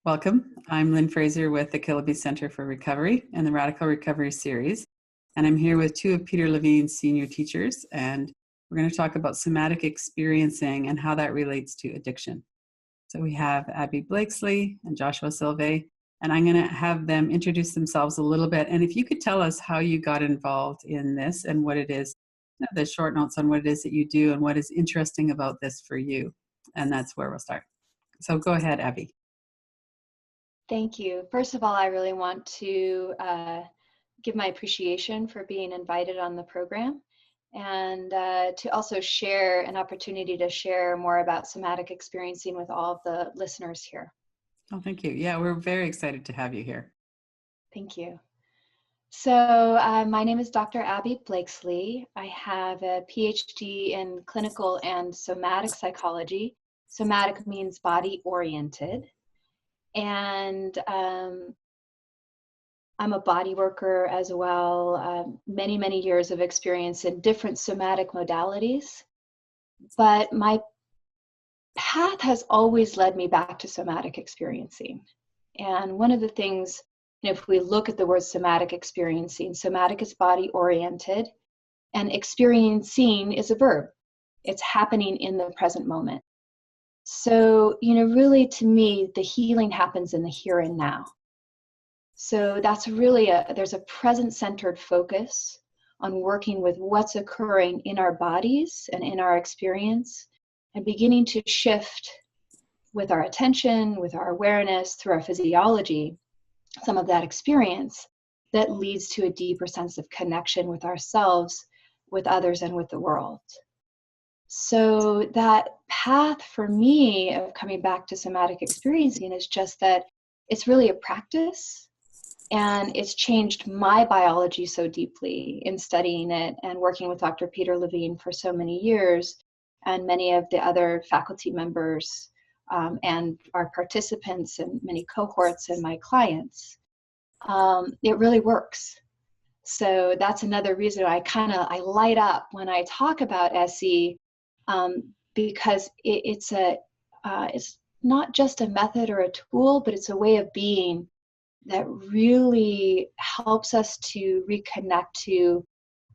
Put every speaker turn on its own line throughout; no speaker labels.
Welcome. I'm Lynn Fraser with the Killaby Center for Recovery and the Radical Recovery Series. And I'm here with two of Peter Levine's senior teachers, and we're going to talk about somatic experiencing and how that relates to addiction. So we have Abi Blakeslee and Joshua Sylvae, and I'm going to have them introduce themselves a little bit. And if you could tell us how you got involved in this and what it is, the short notes on what it is that you do and what is interesting about this for you. And that's where we'll start. So go ahead, Abi.
Thank you. First of all, I really want to give my appreciation for being invited on the program and to also share an opportunity to share more about somatic experiencing with all of the listeners here.
Oh, thank you. Yeah, we're very excited to have you here.
Thank you. So my name is Dr. Abi Blakeslee. I have a PhD in clinical and somatic psychology. Somatic means body-oriented. And I'm a body worker as well, many years of experience in different somatic modalities. But my path has always led me back to somatic experiencing. And one of the things, if we look at the word somatic experiencing, somatic is body oriented and experiencing is a verb. It's happening in the present moment. So, really to me, the healing happens in the here and now. So that's really there's a present-centered focus on working with what's occurring in our bodies and in our experience and beginning to shift with our attention, with our awareness, through our physiology, some of that experience that leads to a deeper sense of connection with ourselves, with others, and with the world. So that path for me of coming back to somatic experiencing is just that it's really a practice, and it's changed my biology so deeply in studying it and working with Dr. Peter Levine for so many years, and many of the other faculty members and our participants and many cohorts and my clients. It really works. So that's another reason I light up when I talk about SE. Because it's not just a method or a tool, but it's a way of being that really helps us to reconnect to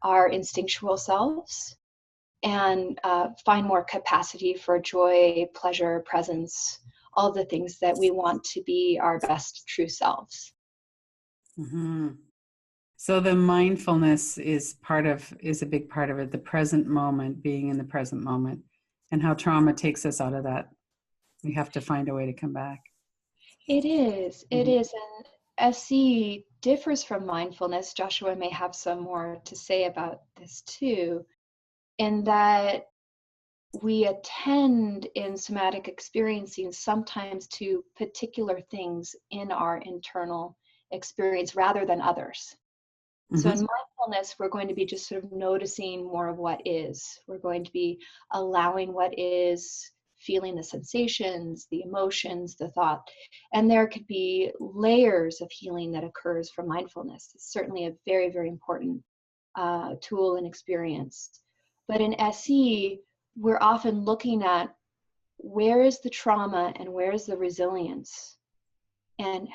our instinctual selves and find more capacity for joy, pleasure, presence, all the things that we want to be our best true selves.
Mm-hmm. So the mindfulness is a big part of it, the present moment, being in the present moment, and how trauma takes us out of that. We have to find a way to come back.
It is. And SE differs from mindfulness. Joshua may have some more to say about this too, in that we attend in somatic experiencing sometimes to particular things in our internal experience rather than others. So in mindfulness, we're going to be just sort of noticing more of what is. We're going to be allowing what is, feeling the sensations, the emotions, the thought. And there could be layers of healing that occurs from mindfulness. It's certainly a very, very important tool and experience. But in SE, we're often looking at where is the trauma and where is the resilience? And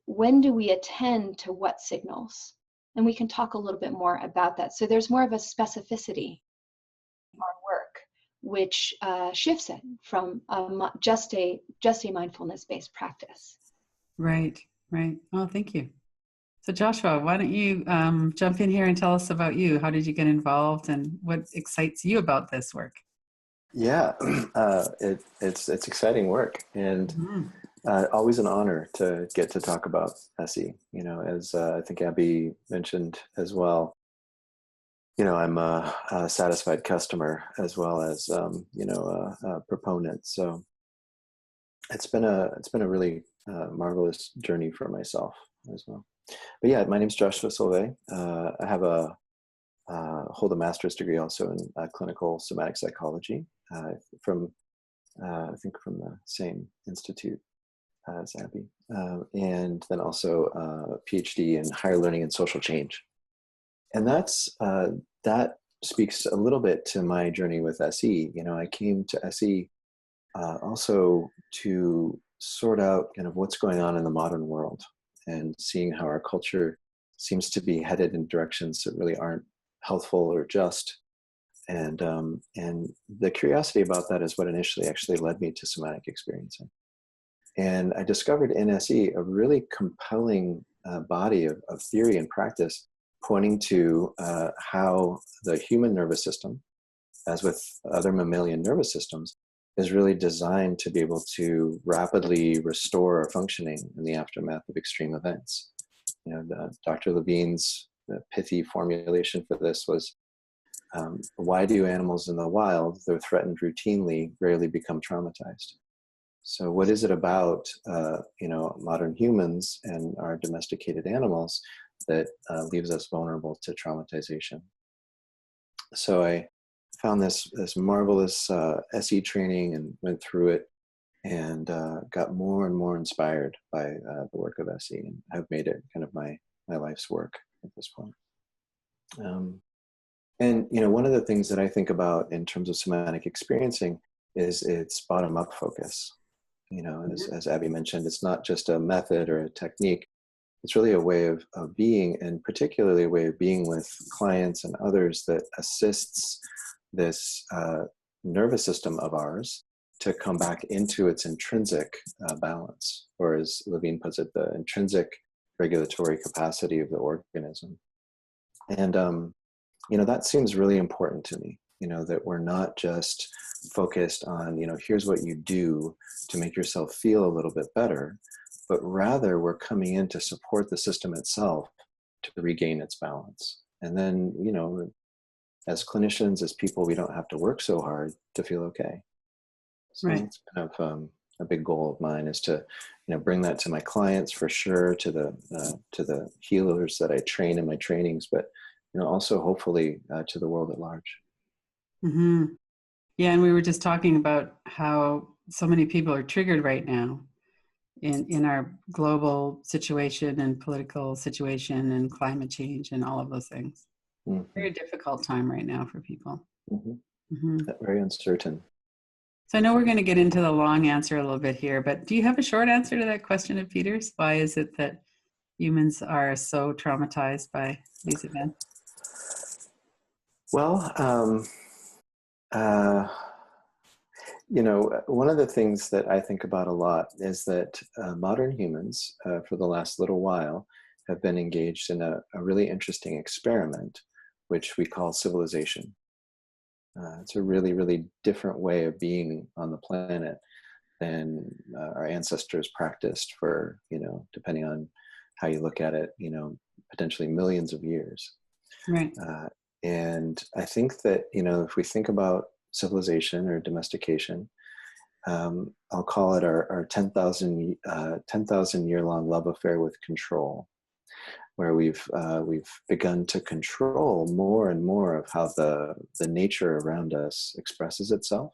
when do we attend to what signals? And we can talk a little bit more about that. So there's more of a specificity in our work, which shifts it from just a mindfulness-based practice.
Right. Oh, thank you. So Joshua, why don't you jump in here and tell us about you? How did you get involved, and what excites you about this work?
Yeah, it's exciting work, and always an honor to get to talk about SE. As I think Abi mentioned as well, I'm a satisfied customer as well as a proponent. So it's been a really marvelous journey for myself as well. But yeah, my name's Joshua Sylvae. I have hold a master's degree also in clinical somatic psychology from I think from the same institute as Abi, and then also a PhD in higher learning and social change. And that speaks a little bit to my journey with SE. I came to SE also to sort out kind of what's going on in the modern world and seeing how our culture seems to be headed in directions that really aren't healthful or just. And the curiosity about that is what initially actually led me to somatic experiencing. And I discovered in SE a really compelling body of theory and practice pointing to how the human nervous system, as with other mammalian nervous systems, is really designed to be able to rapidly restore our functioning in the aftermath of extreme events. You know, Dr. Levine's pithy formulation for this was, why do animals in the wild, though threatened routinely, rarely become traumatized? So what is it about, modern humans and our domesticated animals that leaves us vulnerable to traumatization? So I found this marvelous SE training and went through it and got more and more inspired by the work of SE, and have made it kind of my life's work at this point. And one of the things that I think about in terms of somatic experiencing is its bottom-up focus. As Abby mentioned, it's not just a method or a technique. It's really a way of being, and particularly a way of being with clients and others that assists this nervous system of ours to come back into its intrinsic balance, or as Levine puts it, the intrinsic regulatory capacity of the organism. And, that seems really important to me, that we're not just focused on, here's what you do to make yourself feel a little bit better, but rather we're coming in to support the system itself to regain its balance. And then, as clinicians, as people, we don't have to work so hard to feel okay. So
Right.
it's kind of a big goal of mine, is to, bring that to my clients for sure, to the healers that I train in my trainings, but also hopefully to the world at large.
Mm-hmm. Yeah, and we were just talking about how so many people are triggered right now in our global situation and political situation and climate change and all of those things.
Mm-hmm.
Very difficult time right now for people.
Mm-hmm.
Mm-hmm.
Very uncertain.
So I know we're going to get into the long answer a little bit here, but do you have a short answer to that question of Peter's? Why is it that humans are so traumatized by these events?
Well, one of the things that I think about a lot is that modern humans, for the last little while, have been engaged in a really interesting experiment, which we call civilization. It's a really, really different way of being on the planet than our ancestors practiced for, depending on how you look at it, potentially millions of years.
Right.
And I think that, if we think about civilization or domestication, I'll call it our 10,000 year long love affair with control, where we've begun to control more and more of how the nature around us expresses itself.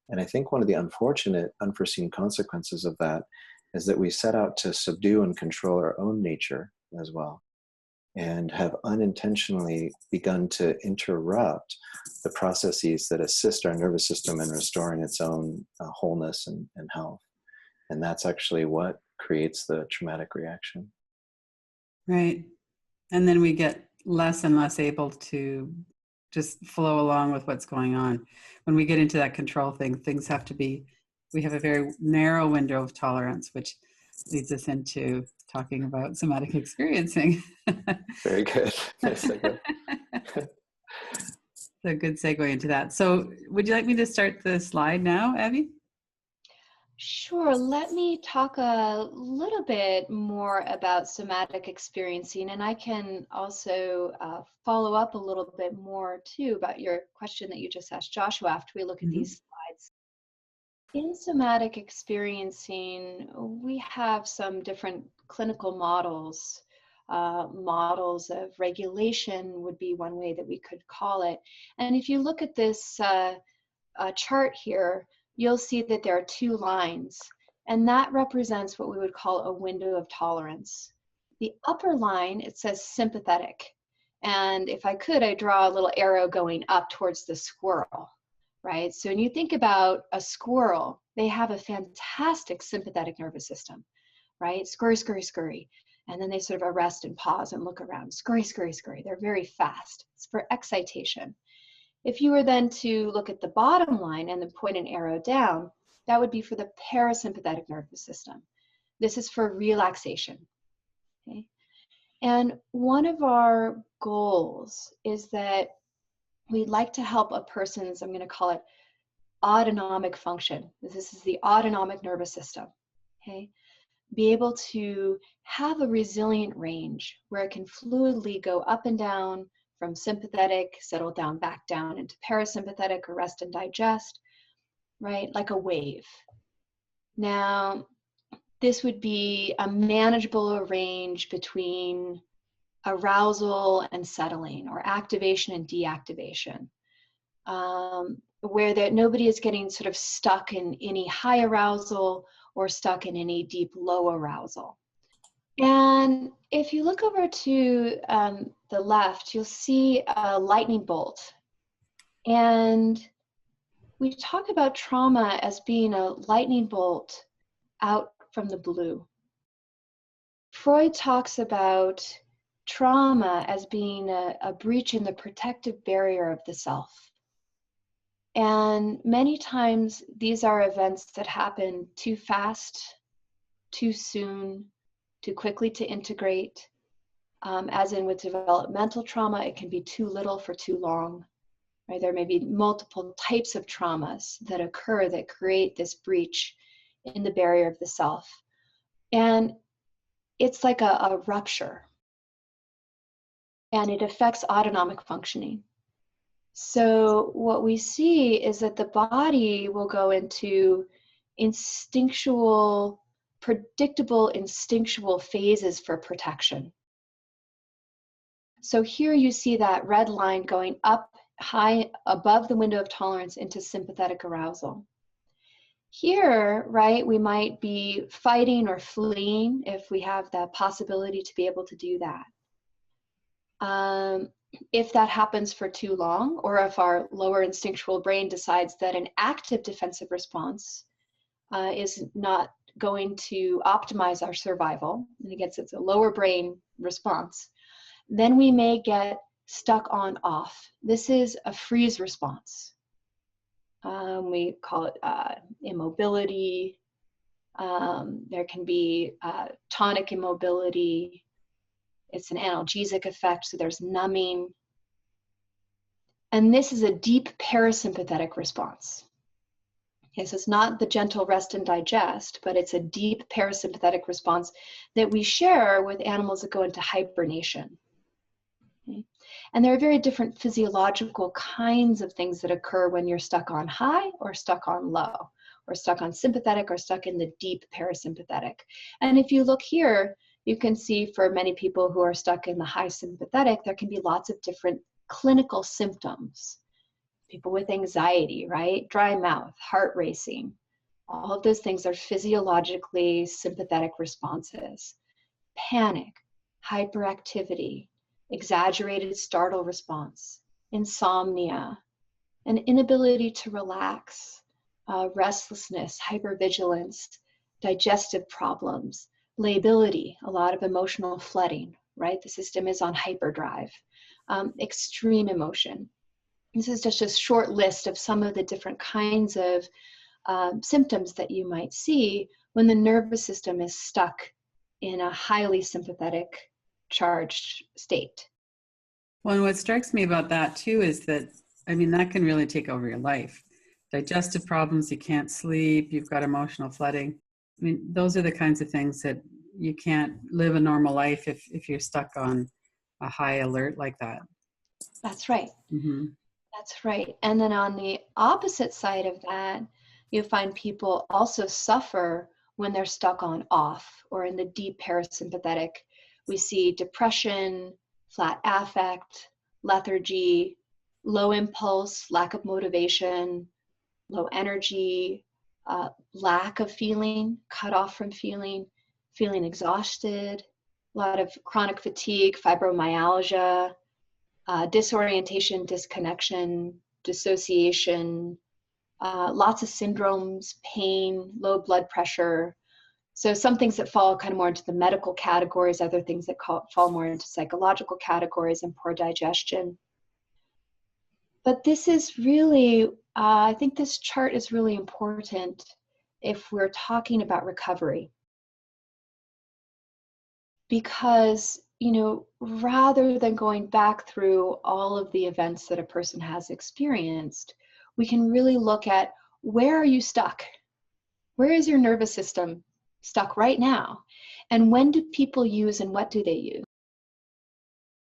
And I think one of the unfortunate, unforeseen consequences of that is that we set out to subdue and control our own nature as well, and have unintentionally begun to interrupt the processes that assist our nervous system in restoring its own wholeness and health. And that's actually what creates the traumatic reaction.
Right. And then we get less and less able to just flow along with what's going on. When we get into that control thing, things have to be, we have a very narrow window of tolerance, which leads us into talking about somatic experiencing.
Very good. Nice segue.
So good segue into that. So would you like me to start the slide now, Abby?
Sure. Let me talk a little bit more about somatic experiencing, and I can also follow up a little bit more too about your question that you just asked Joshua after we look at these slides. In somatic experiencing, we have some different clinical models. Models of regulation would be one way that we could call it. And if you look at this chart here, you'll see that there are two lines, and that represents what we would call a window of tolerance. The upper line, it says sympathetic. And if I could, I'd draw a little arrow going up towards the squirrel. right? So when you think about a squirrel, they have a fantastic sympathetic nervous system, right? Scurry, scurry, scurry. And then they sort of arrest and pause and look around. Scurry, scurry, scurry. They're very fast. It's for excitation. If you were then to look at the bottom line and then point an arrow down, that would be for the parasympathetic nervous system. This is for relaxation. Okay? And one of our goals is that we'd like to help a person's, I'm going to call it autonomic function. This is the autonomic nervous system. Okay? Be able to have a resilient range where it can fluidly go up and down from sympathetic, settle down, back down into parasympathetic, or rest and digest, right? Like a wave. Now, this would be a manageable range between arousal and settling, or activation and deactivation, where that nobody is getting sort of stuck in any high arousal or stuck in any deep low arousal. And if you look over to the left, you'll see a lightning bolt. And we talk about trauma as being a lightning bolt out from the blue. Freud talks about trauma as being a breach in the protective barrier of the self. And many times these are events that happen too fast, too soon, too quickly to integrate. As in with developmental trauma, it can be too little for too long. Right? There may be multiple types of traumas that occur that create this breach in the barrier of the self. And it's like a rupture. And it affects autonomic functioning. So what we see is that the body will go into instinctual, predictable instinctual phases for protection. So here you see that red line going up high above the window of tolerance into sympathetic arousal. Here, right, we might be fighting or fleeing if we have the possibility to be able to do that. If that happens for too long, or if our lower instinctual brain decides that an active defensive response is not going to optimize our survival, and again, it's a lower brain response, then we may get stuck on off. This is a freeze response. We call it immobility. There can be tonic immobility. It's an analgesic effect, so there's numbing. And this is a deep parasympathetic response. Okay, so it's not the gentle rest and digest, but it's a deep parasympathetic response that we share with animals that go into hibernation. Okay? And there are very different physiological kinds of things that occur when you're stuck on high or stuck on low, or stuck on sympathetic or stuck in the deep parasympathetic. And if you look here, you can see for many people who are stuck in the high sympathetic, there can be lots of different clinical symptoms. People with anxiety, right? Dry mouth, heart racing. All of those things are physiologically sympathetic responses. Panic, hyperactivity, exaggerated startle response, insomnia, an inability to relax, restlessness, hypervigilance, digestive problems, lability, a lot of emotional flooding, right? The system is on hyperdrive, extreme emotion. This is just a short list of some of the different kinds of symptoms that you might see when the nervous system is stuck in a highly sympathetic charged state.
Well, and what strikes me about that too is that, I mean, that can really take over your life. Digestive problems, you can't sleep, you've got emotional flooding. I mean, those are the kinds of things that you can't live a normal life if you're stuck on a high alert like that.
That's right.
Mm-hmm.
That's right. And then on the opposite side of that, you find people also suffer when they're stuck on off or in the deep parasympathetic. We see depression, flat affect, lethargy, low impulse, lack of motivation, low energy, lack of feeling, cut off from feeling exhausted, a lot of chronic fatigue, fibromyalgia, disorientation, disconnection, dissociation, lots of syndromes, pain, low blood pressure. So some things that fall kind of more into the medical categories, other things that fall more into psychological categories, and poor digestion. But this is really, I think this chart is really important if we're talking about recovery. Because, you know, rather than going back through all of the events that a person has experienced, we can really look at, where are you stuck? Where is your nervous system stuck right now? And when do people use and what do they use?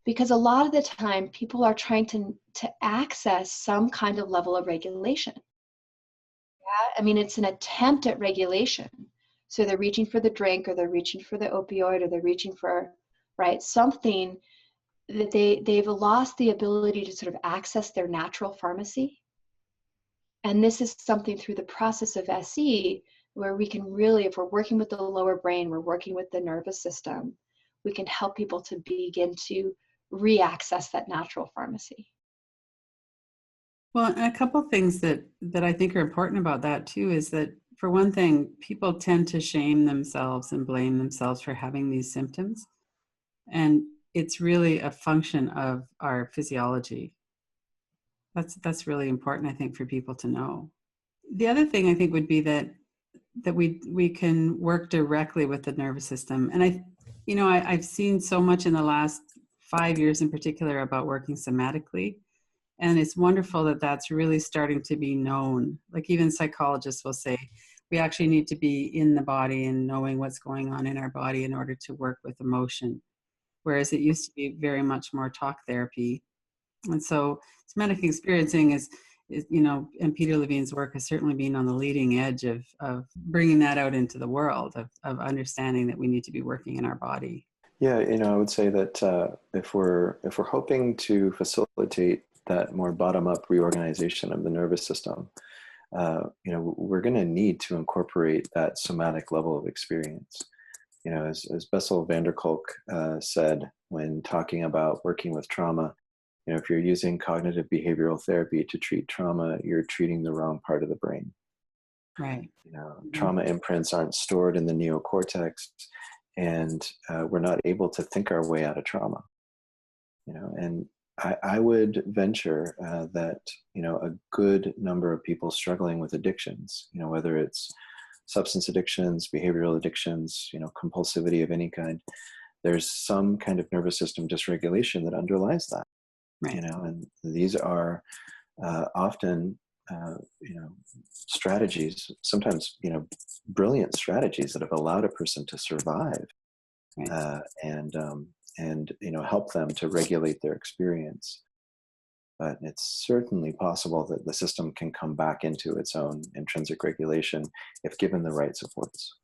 Because a lot of the time, people are trying to access some kind of level of regulation. Yeah? I mean, it's an attempt at regulation. So they're reaching for the drink, or they're reaching for the opioid, or they're reaching for, right, something that they've lost the ability to sort of access their natural pharmacy. And this is something through the process of SE where we can really, if we're working with the lower brain, we're working with the nervous system, we can help people to begin to re-access that natural pharmacy.
Well, and a couple of things that I think are important about that too is that, for one thing, people tend to shame themselves and blame themselves for having these symptoms. And it's really a function of our physiology. That's really important, I think, for people to know. The other thing I think would be that we can work directly with the nervous system. And I've seen so much in the last 5 years in particular about working somatically. And it's wonderful that that's really starting to be known. Like, even psychologists will say, we actually need to be in the body and knowing what's going on in our body in order to work with emotion. Whereas it used to be very much more talk therapy. And so somatic experiencing is, and Peter Levine's work has certainly been on the leading edge of bringing that out into the world, of understanding that we need to be working in our body.
Yeah, I would say that if we're hoping to facilitate that more bottom-up reorganization of the nervous system, we're going to need to incorporate that somatic level of experience. As Bessel van der Kolk said when talking about working with trauma, if you're using cognitive behavioral therapy to treat trauma, you're treating the wrong part of the brain.
Right.
Trauma imprints aren't stored in the neocortex, and we're not able to think our way out of trauma. And I would venture that a good number of people struggling with addictions, whether it's substance addictions, behavioral addictions, compulsivity of any kind, there's some kind of nervous system dysregulation that underlies that.
Right.
And these are often strategies, sometimes brilliant strategies that have allowed a person to survive. Right. And help them to regulate their experience. But it's certainly possible that the system can come back into its own intrinsic regulation if given the right supports.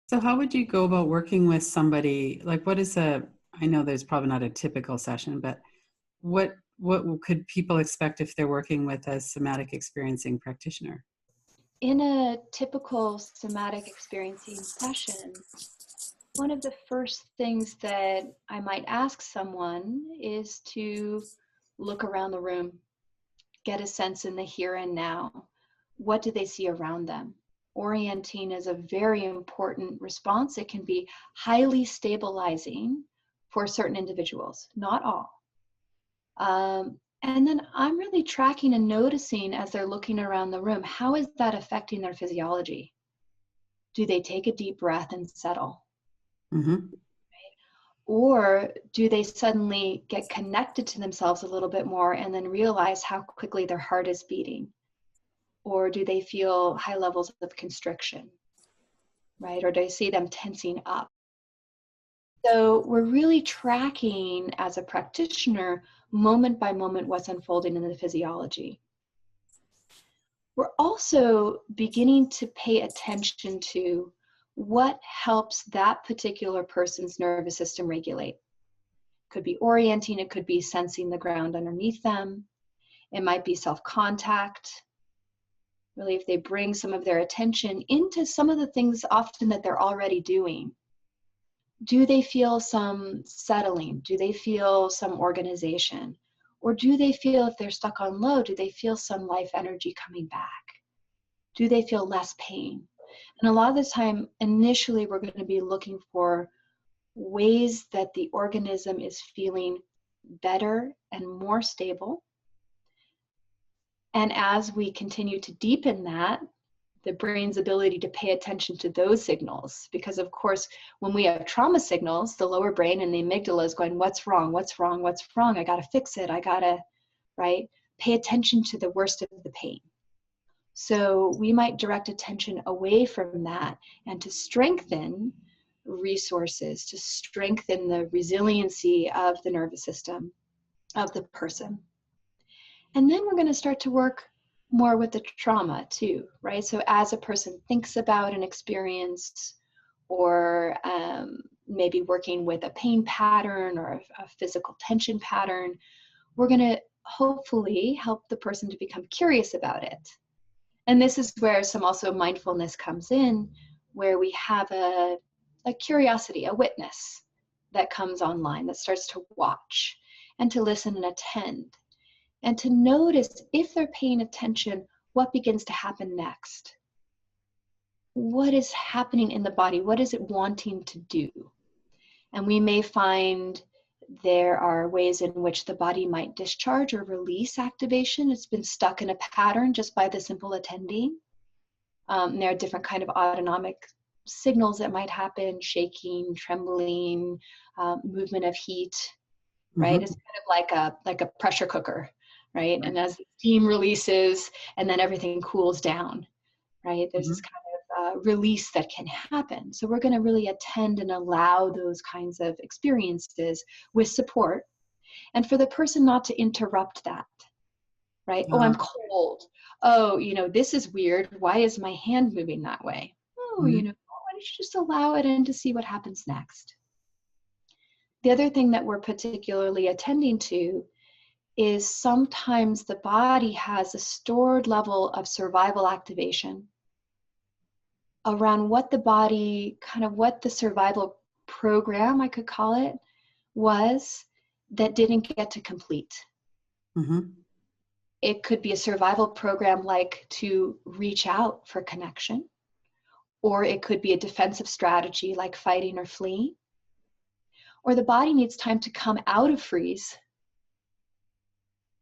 So how would you go about working with somebody? Like, I know there's probably not a typical session, but what could people expect if they're working with a somatic experiencing practitioner?
In a typical somatic experiencing session, one of the first things that I might ask someone is to look around the room, get a sense in the here and now. What do they see around them? Orienting is a very important response. It can be highly stabilizing for certain individuals, not all. And then I'm really tracking and noticing as they're looking around the room, how is that affecting their physiology? Do they take a deep breath and settle?
Mm-hmm.
Or do they suddenly get connected to themselves a little bit more and then realize how quickly their heart is beating? Or do they feel high levels of constriction, right? Or do I see them tensing up? So we're really tracking as a practitioner, moment by moment, what's unfolding in the physiology. We're also beginning to pay attention to what helps that particular person's nervous system regulate. Could be orienting, it could be sensing the ground underneath them. It might be self-contact. Really, if they bring some of their attention into some of the things often that they're already doing. Do they feel some settling? Do they feel some organization? Or do they feel, if they're stuck on low, do they feel some life energy coming back? Do they feel less pain? And a lot of the time, initially, we're going to be looking for ways that the organism is feeling better and more stable. And as we continue to deepen that, the brain's ability to pay attention to those signals, because of course, when we have trauma signals, the lower brain and the amygdala is going, what's wrong? What's wrong? What's wrong? I got to fix it. I got to, right? Pay attention to the worst of the pain. So we might direct attention away from that and to strengthen resources, to strengthen the resiliency of the nervous system of the person. And then we're going to start to work more with the trauma too, right? So as a person thinks about an experience, or maybe working with a pain pattern or a physical tension pattern, we're going to hopefully help the person to become curious about it. And this is where some also mindfulness comes in, where we have a curiosity, a witness that comes online, that starts to watch and to listen and attend. And to notice, if they're paying attention, what begins to happen next. What is happening in the body? What is it wanting to do? And we may find there are ways in which the body might discharge or release activation. It's been stuck in a pattern just by the simple attending. There are different kind of autonomic signals that might happen: shaking, trembling, movement of heat, right? It's kind of like a pressure cooker. Right? And as the steam releases and then everything cools down, right? There's this kind of release that can happen. So we're going to really attend and allow those kinds of experiences with support, and for the person not to interrupt that, right? Oh, I'm cold. Oh, this is weird. Why is my hand moving that way? Oh, why don't you just allow it and to see what happens next? The other thing that we're particularly attending to is sometimes the body has a stored level of survival activation around what the body, kind of what the survival program, I could call it, was, that didn't get to complete. It could be a survival program like to reach out for connection, or it could be a defensive strategy like fighting or fleeing, or the body needs time to come out of freeze,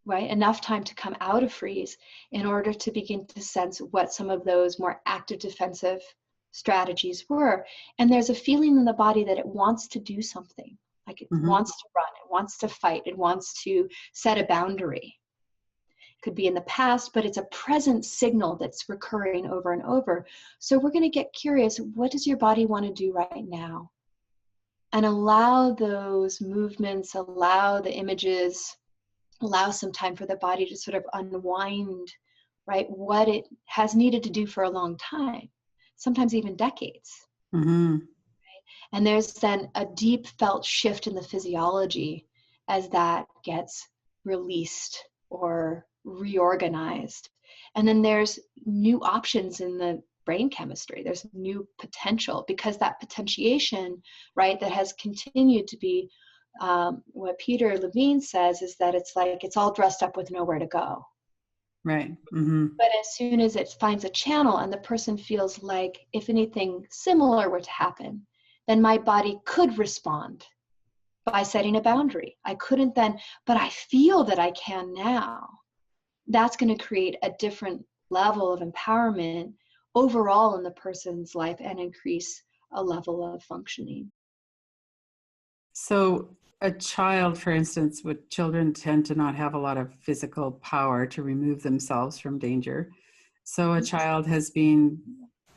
right? Enough time to come out of freeze in order to begin to sense what some of those more active defensive strategies were. And there's a feeling in the body that it wants to do something, like it wants to run, it wants to fight, it wants to set a boundary. It could be in the past, but it's a present signal that's recurring over and over. So we're going to get curious, what does your body want to do right now? And allow those movements, allow the images, allow some time for the body to sort of unwind, right, what it has needed to do for a long time, sometimes even decades. Right? And there's then a deep felt shift in the physiology as that gets released or reorganized. And then there's new options in the brain chemistry. There's new potential, because that potentiation, right, that has continued to be what Peter Levine says is that it's like it's all dressed up with nowhere to go.
Right.
But as soon as it finds a channel and the person feels like if anything similar were to happen, then my body could respond by setting a boundary. I couldn't then, but I feel that I can now. That's going to create a different level of empowerment overall in the person's life and increase a level of functioning.
So a child, for instance, children tend to not have a lot of physical power to remove themselves from danger. So a child has been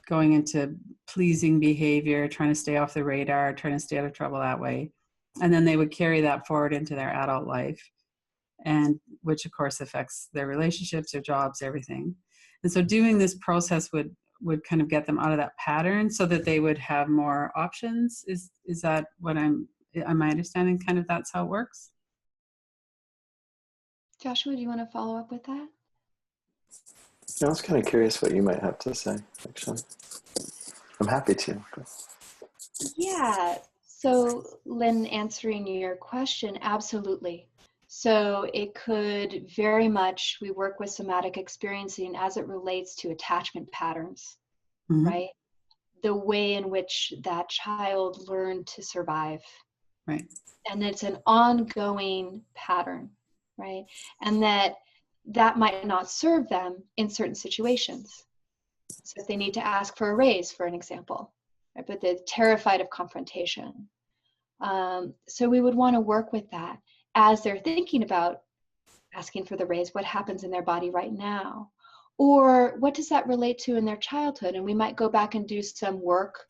going into pleasing behavior, trying to stay off the radar, trying to stay out of trouble that way. And then they would carry that forward into their adult life, and which of course affects their relationships, their jobs, everything. And so doing this process would kind of get them out of that pattern so that they would have more options. Is that what am I understanding kind of that's how it works?
Joshua, do you want to follow up with that?
I was kind of curious what you might have to say, actually. I'm happy to.
Yeah. So, Lynn, answering your question, absolutely. So it could very much, we work with somatic experiencing as it relates to attachment patterns, right? The way in which that child learned to survive.
Right.
And it's an ongoing pattern, right? And that might not serve them in certain situations. So if they need to ask for a raise, for an example, right? But they're terrified of confrontation. So we would want to work with that as they're thinking about asking for the raise. What happens in their body right now? Or what does that relate to in their childhood? And we might go back and do some work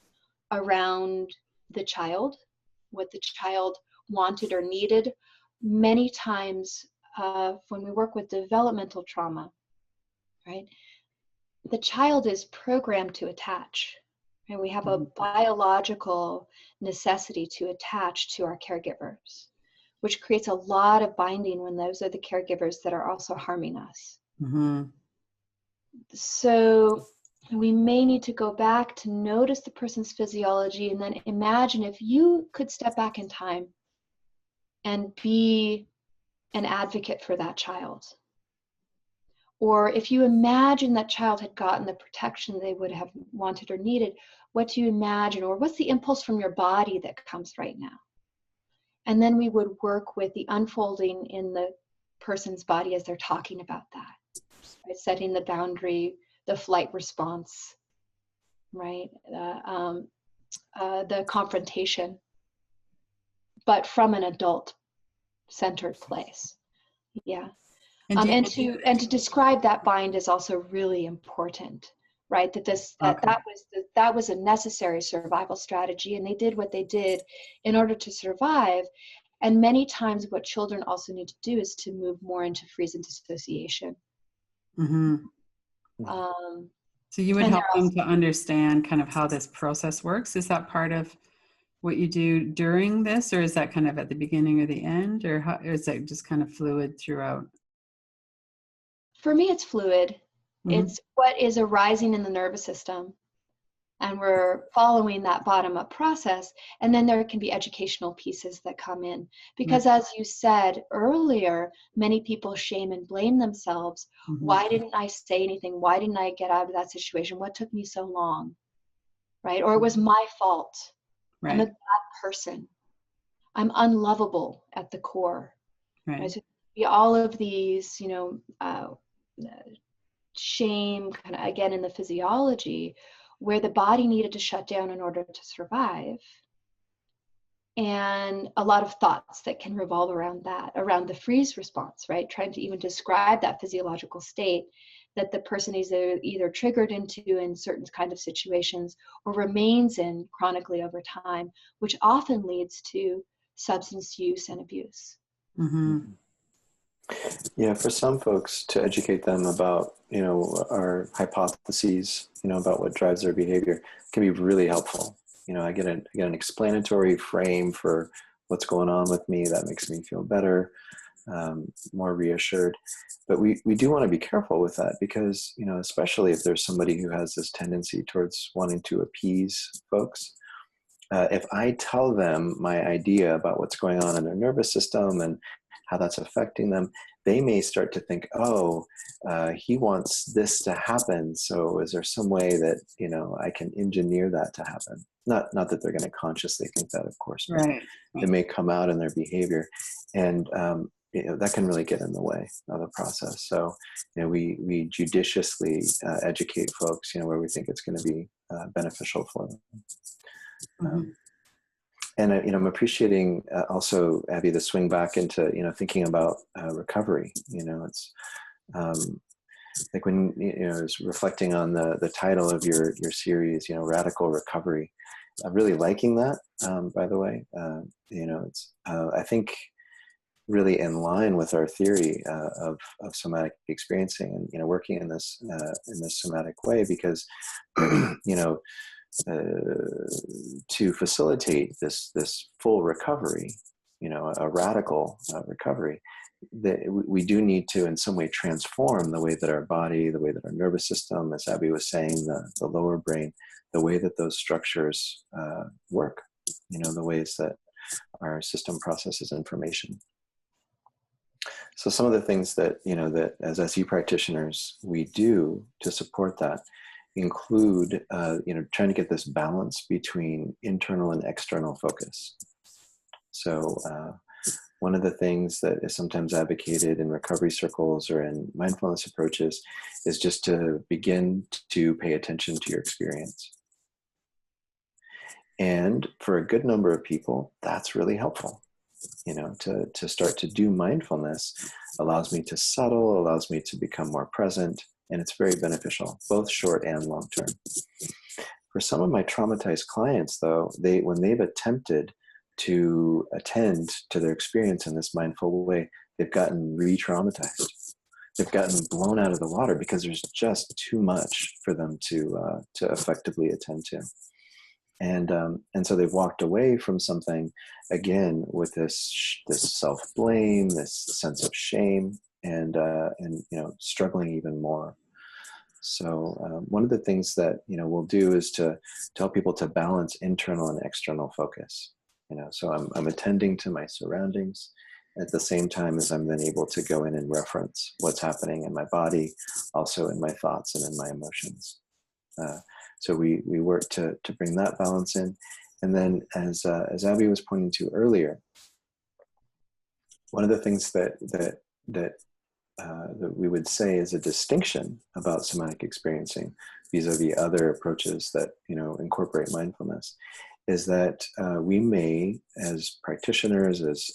around the child, what the child wanted or needed. Many times when we work with developmental trauma, right, the child is programmed to attach. And we have a biological necessity to attach to our caregivers, which creates a lot of binding when those are the caregivers that are also harming us. So we may need to go back to notice the person's physiology and then imagine if you could step back in time and be an advocate for that child. Or if you imagine that child had gotten the protection they would have wanted or needed, what do you imagine? Or what's the impulse from your body that comes right now? And then we would work with the unfolding in the person's body as they're talking about that, right? Setting the boundary, the flight response, right? The confrontation, but from an adult-centered place. Yeah. And to describe that bind is also really important, right? That was a necessary survival strategy, and they did what they did in order to survive. And many times, what children also need to do is to move more into freeze and dissociation.
So you would help them to understand kind of how this process works. Is that part of what you do during this, or is that kind of at the beginning or the end, or is that just kind of fluid throughout?
For me, it's fluid. It's what is arising in the nervous system, and we're following that bottom-up process. And then there can be educational pieces that come in, because as you said earlier, many people shame and blame themselves. Why didn't I say anything? Why didn't I get out of that situation? What took me so long, right? Or it was my fault. Right. I'm a bad person. I'm unlovable at the core. Right? So all of these, shame, kind of again in the physiology, where the body needed to shut down in order to survive, and a lot of thoughts that can revolve around that, around the freeze response, right? Trying to even describe that physiological state that the person is either triggered into in certain kind of situations or remains in chronically over time, which often leads to substance use and abuse.
Yeah, for some folks, to educate them about, our hypotheses, about what drives their behavior can be really helpful. I get an explanatory frame for what's going on with me. That makes me feel better, more reassured. But we do want to be careful with that because, especially if there's somebody who has this tendency towards wanting to appease folks. If I tell them my idea about what's going on in their nervous system and how that's affecting them, they may start to think, he wants this to happen. So is there some way that, I can engineer that to happen? Not that they're going to consciously think that, of course, but it may come out in their behavior. And, that can really get in the way of the process. So, we judiciously educate folks, where we think it's going to be beneficial for them. And I'm appreciating also, Abby, the swing back into thinking about recovery. It's like when I was reflecting on the title of your series, Radical Recovery. I'm really liking that. By the way, it's I think really in line with our theory of somatic experiencing and working in this somatic way, because to facilitate this full recovery, a radical recovery, that we do need to in some way transform the way that our body, the way that our nervous system, as Abby was saying, the lower brain, the way that those structures work, the ways that our system processes information. So some of the things that, that as SE practitioners we do to support that include, trying to get this balance between internal and external focus. So one of the things that is sometimes advocated in recovery circles or in mindfulness approaches is just to begin to pay attention to your experience. And for a good number of people, that's really helpful. To start to do mindfulness allows me to settle, allows me to become more present, and it's very beneficial, both short and long term. For some of my traumatized clients, though, when they've attempted to attend to their experience in this mindful way, they've gotten re-traumatized. They've gotten blown out of the water because there's just too much for them to effectively attend to. And so they've walked away from something, again, with this self-blame, this sense of shame, and struggling even more. So one of the things that we'll do is to tell people to balance internal and external focus. So I'm attending to my surroundings at the same time as I'm then able to go in and reference what's happening in my body, also in my thoughts and in my emotions. So we work to bring that balance in. And then as Abi was pointing to earlier, one of the things that we would say is a distinction about somatic experiencing vis-a-vis other approaches that incorporate mindfulness is that we may, as practitioners, as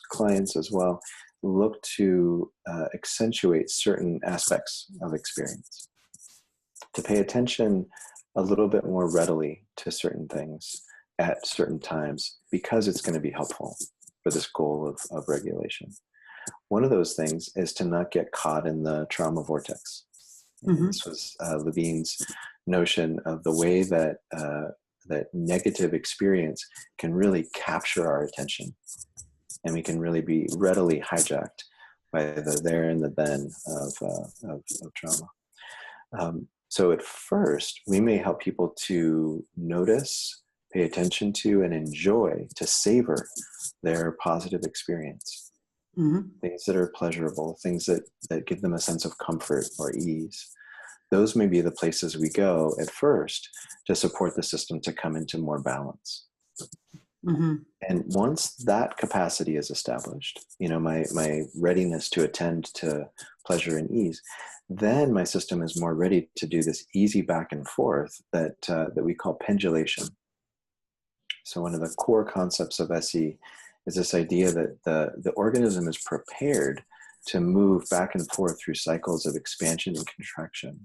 clients as well, look to accentuate certain aspects of experience, to pay attention a little bit more readily to certain things at certain times because it's going to be helpful for this goal of regulation. One of those things is to not get caught in the trauma vortex. Mm-hmm. This was Levine's notion of the way that that negative experience can really capture our attention, and we can really be readily hijacked by the there and the then of trauma. So at first, we may help people to notice, pay attention to, and enjoy, to savor their positive experience. Mm-hmm. Things that are pleasurable, things that give them a sense of comfort or ease. Those may be the places we go at first to support the system to come into more balance. Mm-hmm. And once that capacity is established, my readiness to attend to pleasure and ease, then my system is more ready to do this easy back and forth that we call pendulation. So one of the core concepts of SE is this idea that the organism is prepared to move back and forth through cycles of expansion and contraction.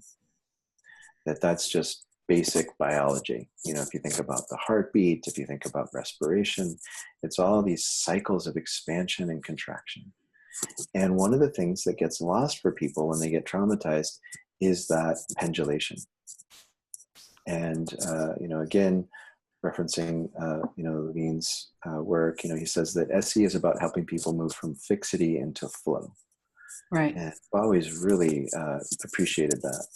That's just basic biology. If you think about the heartbeat, if you think about respiration, it's all these cycles of expansion and contraction. And one of the things that gets lost for people when they get traumatized is that pendulation. And, again, referencing, Levine's work, he says that SE is about helping people move from fixity into flow. Right. And I've always really appreciated that,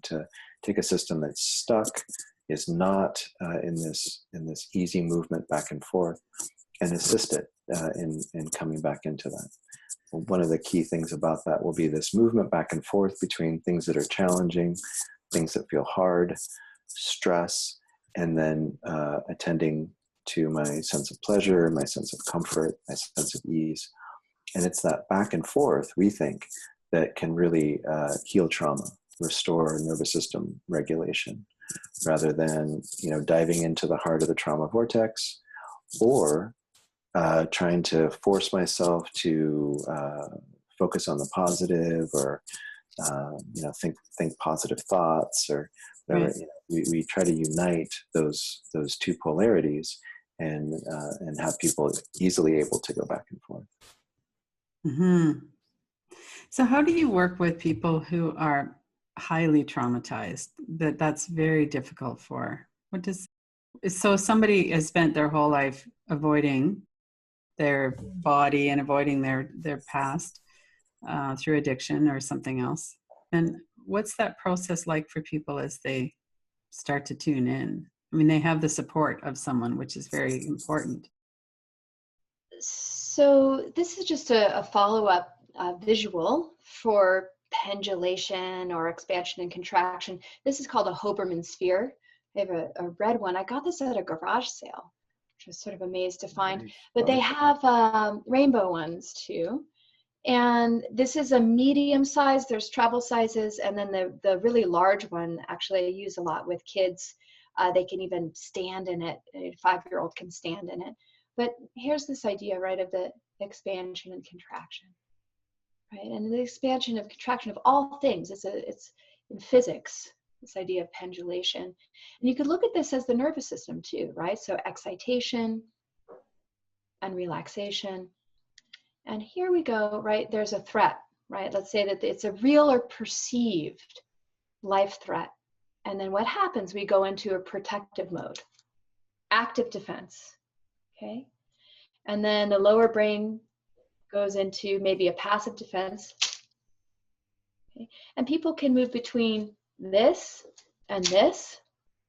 to take a system that's stuck, is not in this easy movement back and forth, and assist it in coming back into that. One of the key things about that will be this movement back and forth between things that are challenging, things that feel hard, stress, and then attending to my sense of pleasure, my sense of comfort, my sense of ease. And it's that back and forth, we think, that can really heal trauma, restore nervous system regulation, rather than diving into the heart of the trauma vortex, or trying to force myself to focus on the positive, or think positive thoughts, or whatever. Right. We try to unite those two polarities and have people easily able to go back and forth.
Mm-hmm. So how do you work with people who are highly traumatized, that's very difficult for? So somebody has spent their whole life avoiding their body and avoiding their past through addiction or something else. And what's that process like for people as they start to tune in? I mean, they have the support of someone, which is very important.
So this is just a follow-up visual for pendulation or expansion and contraction. This is called a Hoberman sphere. I have a red one. I got this at a garage sale, which I was sort of amazed to find.
Nice.
But they have rainbow ones too. And this is a medium size. There's travel sizes. And then the really large one, actually I use a lot with kids. They can even stand in it. A 5-year-old can stand in it. But here's this idea, right, of the expansion and contraction, right? And the expansion of contraction of all things, it's in physics, this idea of pendulation. And you could look at this as the nervous system too, right? So excitation and relaxation. And here we go, right? There's a threat, right? Let's say that it's a real or perceived life threat. And then what happens? We go into a protective mode, active defense. Okay, and then the lower brain goes into maybe a passive defense. Okay, and people can move between this and this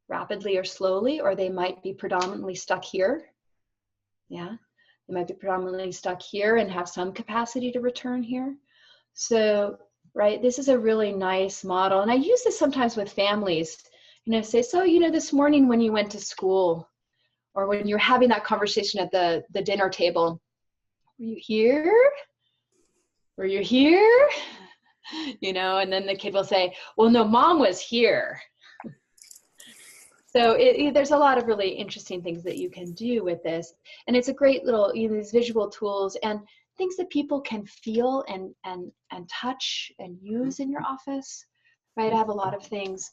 rapidly or slowly, or they might be predominantly stuck here. Yeah, they might be predominantly stuck here and have some capacity to return here. So, right, this is a really nice model. And I use this sometimes with families. Say, so, this morning when you went to school, or when you're having that conversation at the dinner table, were you here? Were you here? And then the kid will say, well, no, mom was here. So there's a lot of really interesting things that you can do with this. And it's a great little, these visual tools and things that people can feel and touch and use in your office, right? I have a lot of things,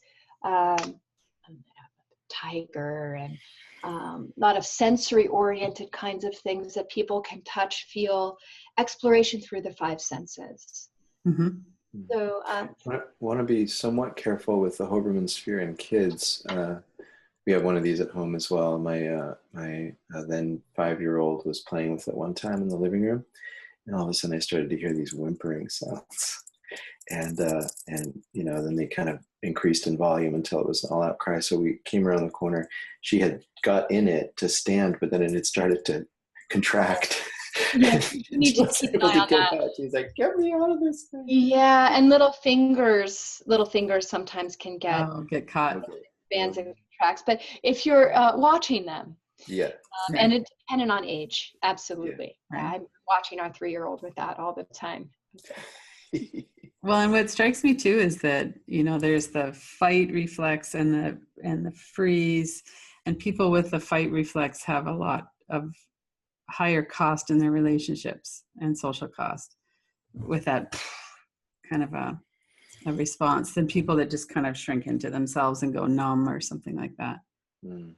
tiger and a lot of sensory oriented kinds of things that people can touch, feel, exploration through the 5 senses.
Mm-hmm.
So
I want to be somewhat careful with the Hoberman sphere in kids. We have one of these at home as well. My then 5-year-old was playing with it one time in the living room, and all of a sudden I started to hear these whimpering sounds. And then they kind of increased in volume until it was an all-out cry. So we came around the corner. She had got in it to stand, but then it had started to contract.
Yeah, you need to keep an eye on that.
She's like, "Get me out of this thing."
Yeah, and little fingers sometimes can get
caught.
expands and contracts. But if you're watching them,
yeah,
and it's dependent on age, absolutely.
Yeah, right.
I'm watching our 3-year-old with that all the time.
Well, and what strikes me too is that, there's the fight reflex and the freeze, and people with the fight reflex have a lot of higher cost in their relationships and social cost with that kind of a response than people that just kind of shrink into themselves and go numb or something like that.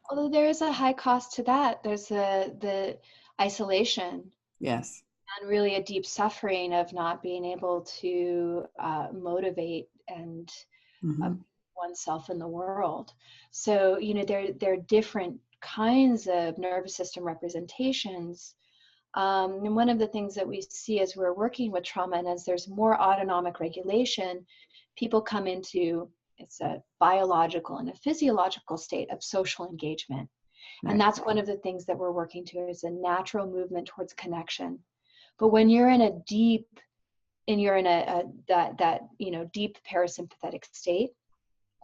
Although there is a high cost to that. There's the isolation.
Yes.
And really a deep suffering of not being able to motivate and oneself in the world. So, there are different kinds of nervous system representations. And one of the things that we see as we're working with trauma and as there's more autonomic regulation, people come into, it's a biological and a physiological state of social engagement. Right. And that's one of the things that we're working to is a natural movement towards connection. But when you're in a deep, and you're in deep parasympathetic state,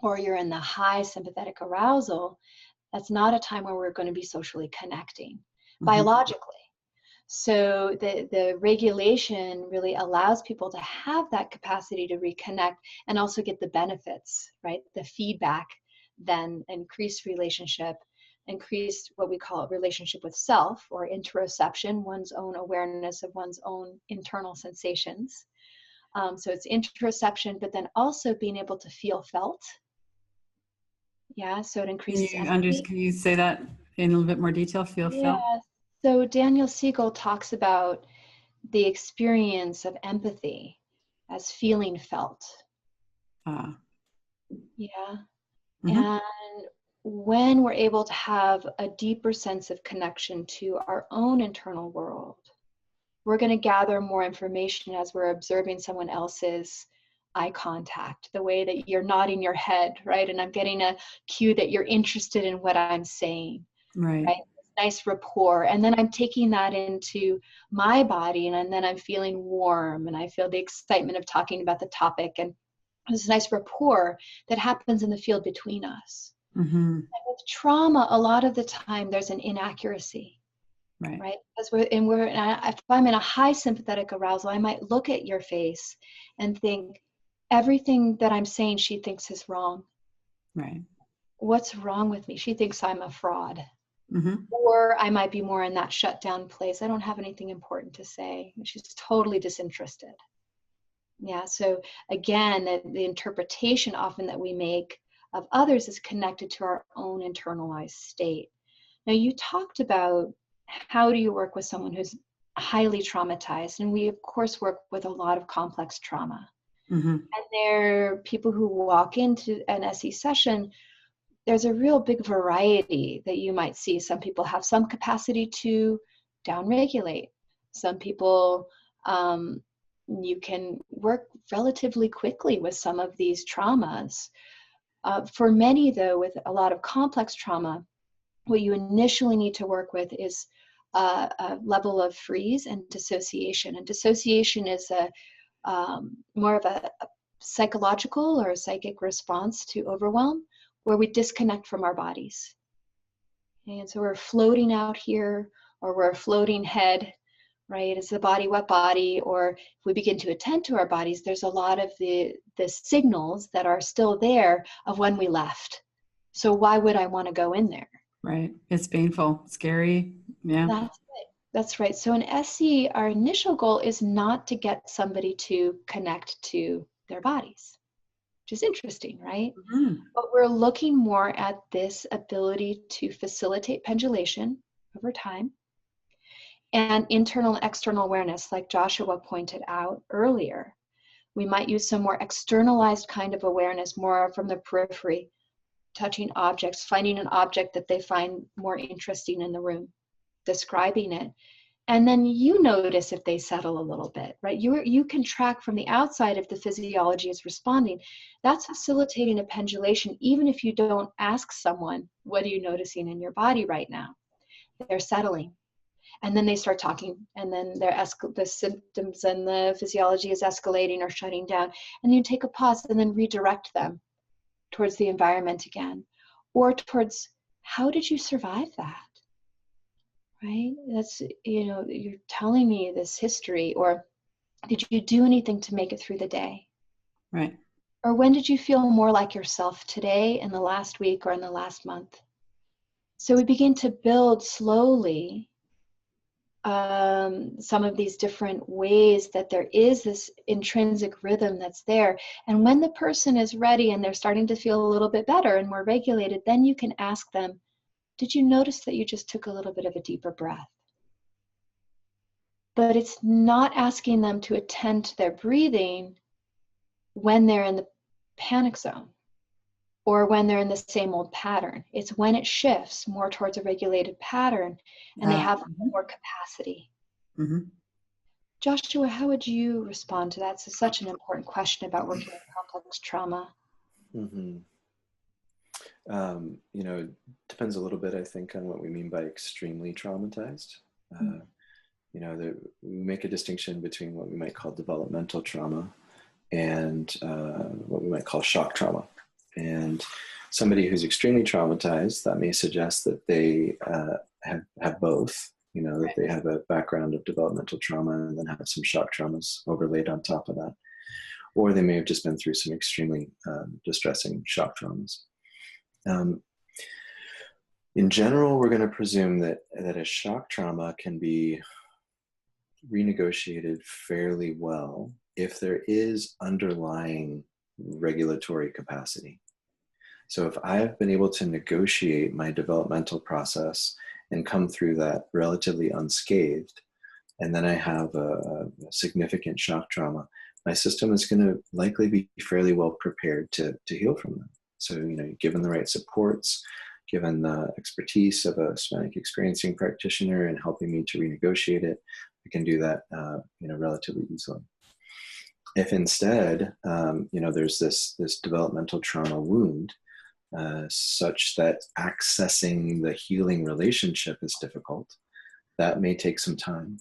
or you're in the high sympathetic arousal, that's not a time where we're going to be socially connecting biologically. So the regulation really allows people to have that capacity to reconnect and also get the benefits, right? The feedback, then increased relationship, increased what we call relationship with self, or interoception, one's own awareness of one's own internal sensations. So it's interoception, but then also being able to feel felt. Yeah, so it increases empathy.
Can you say that in a little bit more detail? Felt?
So Daniel Siegel talks about the experience of empathy as feeling felt. Yeah. And when we're able to have a deeper sense of connection to our own internal world, we're going to gather more information as we're observing someone else's eye contact, the way that you're nodding your head, right? And I'm getting a cue that you're interested in what I'm saying. Right? It's nice rapport. And then I'm taking that into my body, and then I'm feeling warm, and I feel the excitement of talking about the topic. And there's a nice rapport that happens in the field between us.
Mm-hmm.
And with trauma, a lot of the time there's an inaccuracy. Right? Because if I'm in a high sympathetic arousal, I might look at your face and think, everything that I'm saying she thinks is wrong.
Right.
What's wrong with me? She thinks I'm a fraud.
Mm-hmm.
Or I might be more in that shut down place. I don't have anything important to say. She's totally disinterested. Yeah. So again, the interpretation often that we make of others is connected to our own internalized state. Now, you talked about how do you work with someone who's highly traumatized? And we, of course, work with a lot of complex trauma.
Mm-hmm.
And there are people who walk into an SE session. There's a real big variety that you might see. Some people have some capacity to downregulate. Some people, you can work relatively quickly with some of these traumas. For many, though, with a lot of complex trauma, what you initially need to work with is a level of freeze and dissociation. And dissociation is more of a psychological or a psychic response to overwhelm, where we disconnect from our bodies. And so we're floating out here, or we're a floating head, right? Is the body what body? Or if we begin to attend to our bodies, there's a lot of the signals that are still there of when we left. So why would I want to go in there?
Right. It's painful, scary. Yeah.
That's it. That's right. So in SE, our initial goal is not to get somebody to connect to their bodies, which is interesting, right?
Mm-hmm.
But we're looking more at this ability to facilitate pendulation over time and internal and external awareness, like Joshua pointed out earlier. We might use some more externalized kind of awareness, more from the periphery, touching objects, finding an object that they find more interesting in the room, describing it. And then you notice if they settle a little bit, right? You can track from the outside if the physiology is responding. That's facilitating a pendulation, even if you don't ask someone, what are you noticing in your body right now? They're settling. And then they start talking, and then the symptoms and the physiology is escalating or shutting down. And you take a pause and then redirect them towards the environment again, or towards, how did you survive that? Right? That's, you're telling me this history, or did you do anything to make it through the day?
Right.
Or when did you feel more like yourself today, in the last week, or in the last month? So we begin to build slowly some of these different ways that there is this intrinsic rhythm that's there. And when the person is ready and they're starting to feel a little bit better and more regulated, then you can ask them, did you notice that you just took a little bit of a deeper breath? But it's not asking them to attend to their breathing when they're in the panic zone or when they're in the same old pattern. It's when it shifts more towards a regulated pattern and they have more capacity.
Mm-hmm.
Joshua, how would you respond to that? It's such an important question about working with complex trauma.
Mm-hmm. It depends a little bit, I think, on what we mean by extremely traumatized. We make a distinction between what we might call developmental trauma and what we might call shock trauma. And somebody who's extremely traumatized, that may suggest that they have both, that they have a background of developmental trauma and then have some shock traumas overlaid on top of that. Or they may have just been through some extremely distressing shock traumas. In general, we're going to presume that a shock trauma can be renegotiated fairly well if there is underlying regulatory capacity. So if I have been able to negotiate my developmental process and come through that relatively unscathed, and then I have a significant shock trauma, my system is going to likely be fairly well prepared to heal from that. So, given the right supports, given the expertise of a somatic experiencing practitioner and helping me to renegotiate it, I can do that, relatively easily. If instead, there's this developmental trauma wound, such that accessing the healing relationship is difficult. That may take some time,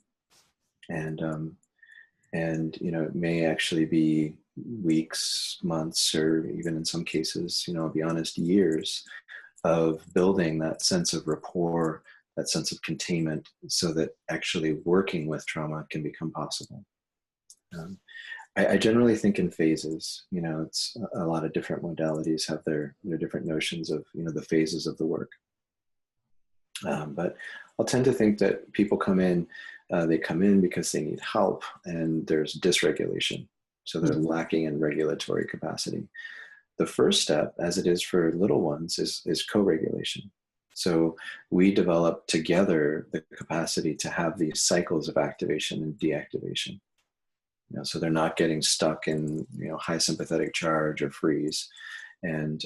and it may actually be weeks, months, or even in some cases, I'll be honest, years of building that sense of rapport, that sense of containment, so that actually working with trauma can become possible. I generally think in phases. It's a lot of different modalities have their different notions of the phases of the work. But I'll tend to think that people come in because they need help, and there's dysregulation, so they're lacking in regulatory capacity. The first step, as it is for little ones, is co-regulation. So we develop together the capacity to have these cycles of activation and deactivation. So they're not getting stuck in high sympathetic charge or freeze. And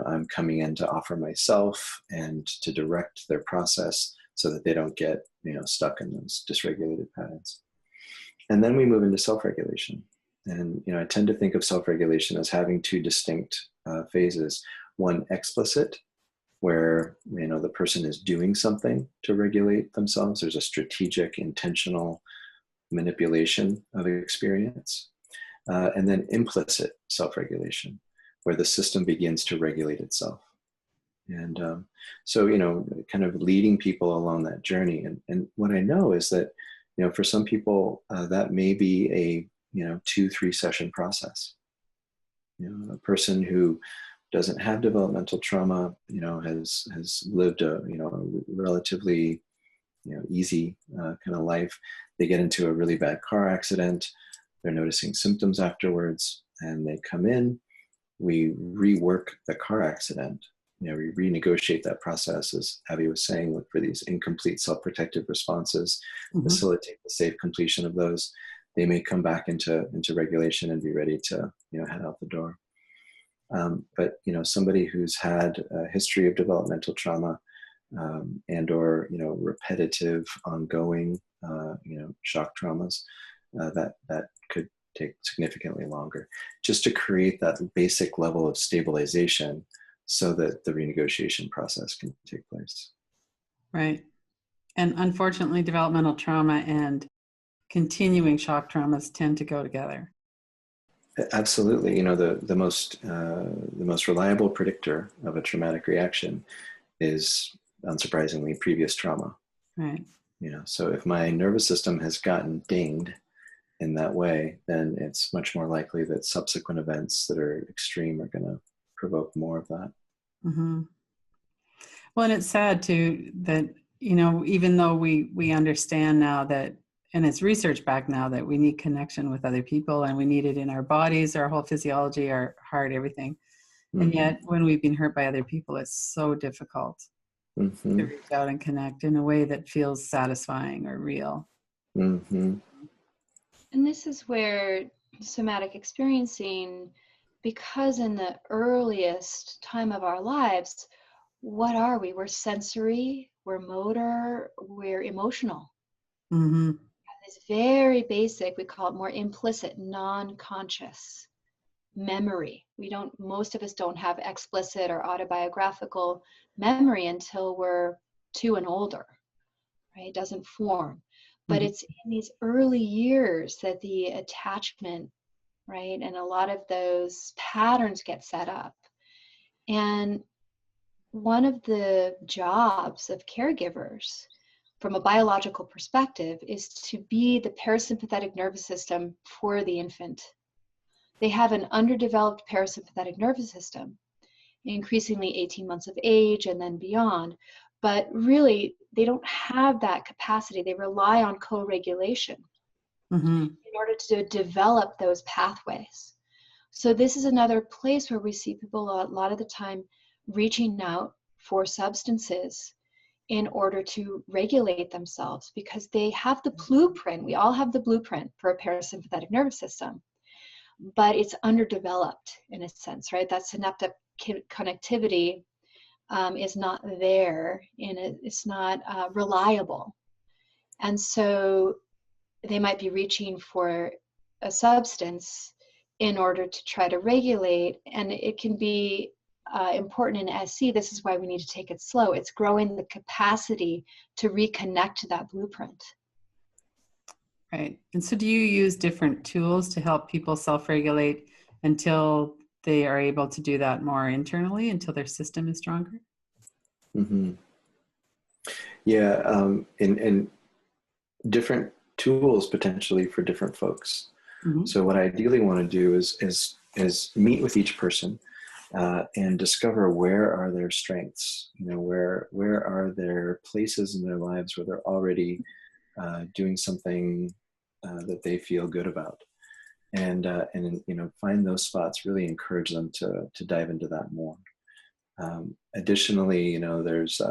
I'm coming in to offer myself and to direct their process so that they don't get stuck in those dysregulated patterns. And then we move into self-regulation. And I tend to think of self-regulation as having two distinct phases. One explicit, where the person is doing something to regulate themselves. There's a strategic, intentional manipulation of experience. And then implicit self-regulation, where the system begins to regulate itself. And so kind of leading people along that journey. And what I know is that for some people that may be a 2-3 session process. A person who doesn't have developmental trauma, has lived a relatively easy kind of life. They get into a really bad car accident. They're noticing symptoms afterwards, and they come in. We rework the car accident. We renegotiate that process, as Abi was saying, look for these incomplete self-protective responses, facilitate the safe completion of those. They may come back into regulation and be ready to head out the door. But somebody who's had a history of developmental trauma and or repetitive, ongoing shock traumas, that could take significantly longer, just to create that basic level of stabilization so that the renegotiation process can take place. Right.
And unfortunately, developmental trauma and continuing shock traumas tend to go together.
Absolutely. The most reliable predictor of a traumatic reaction is, unsurprisingly, previous trauma.
Right.
So if my nervous system has gotten dinged in that way, then it's much more likely that subsequent events that are extreme are going to provoke more of that.
Mm-hmm. Well, and it's sad too that, even though we understand now that, and it's research back now, that we need connection with other people, and we need it in our bodies, our whole physiology, our heart, everything. Mm-hmm. And yet when we've been hurt by other people, it's so difficult to reach out and connect in a way that feels satisfying or real.
Mm-hmm.
And this is where somatic experiencing, because in the earliest time of our lives, what are we? We're sensory, we're motor, we're emotional.
Mm-hmm.
It's very basic, we call it more implicit, non-conscious memory. Most of us don't have explicit or autobiographical memory until we're 2 and older, right? It doesn't form. But it's in these early years that the attachment, right, and a lot of those patterns get set up. And one of the jobs of caregivers from a biological perspective is to be the parasympathetic nervous system for the infant. They have an underdeveloped parasympathetic nervous system, increasingly 18 months of age and then beyond. But really, they don't have that capacity. They rely on co-regulation in order to develop those pathways. So this is another place where we see people a lot of the time reaching out for substances in order to regulate themselves, because they have the blueprint. We all have the blueprint for a parasympathetic nervous system, but it's underdeveloped in a sense, right? That synaptic connectivity is not there, and it's not reliable. And so they might be reaching for a substance in order to try to regulate, and it can be important in SC, this is why we need to take it slow. It's growing the capacity to reconnect to that blueprint.
Right. And so do you use different tools to help people self-regulate until they are able to do that more internally, until their system is stronger?
Mm-hmm. Yeah, and different tools potentially for different folks.
Mm-hmm.
So what I ideally want to do is meet with each person and discover where are their strengths. You know, where are there places in their lives where they're already doing something that they feel good about, and you know, find those spots. Really encourage them to dive into that more. Additionally, you know, there's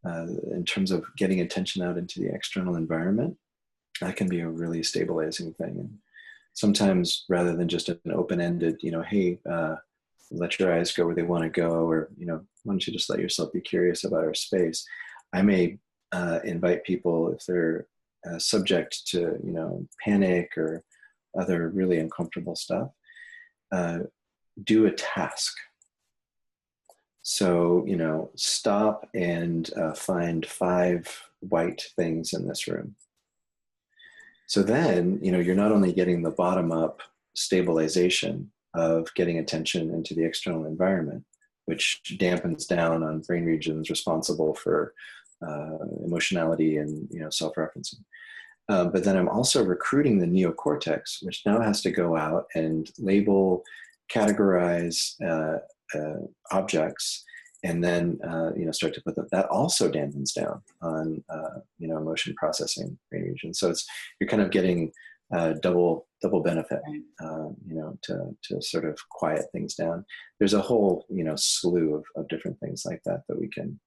in terms of getting attention out into the external environment, that can be a really stabilizing thing. And sometimes, rather than just an open-ended, you know, hey, let your eyes go where they want to go, or, you know, why don't you just let yourself be curious about our space? I may invite people, if they're subject to, you know, panic or other really uncomfortable stuff, do a task. So, you know, stop and find 5 white things in this room. So then, you know, you're not only getting the bottom-up stabilization of getting attention into the external environment, which dampens down on brain regions responsible for emotionality and, you know, self-referencing. But then I'm also recruiting the neocortex, which now has to go out and label, categorize objects, and then you know, start to put them. That also dampens down on you know, emotion processing brain regions. So you're kind of getting double benefit, you know, to sort of quiet things down. There's a whole, you know, slew of different things like that we can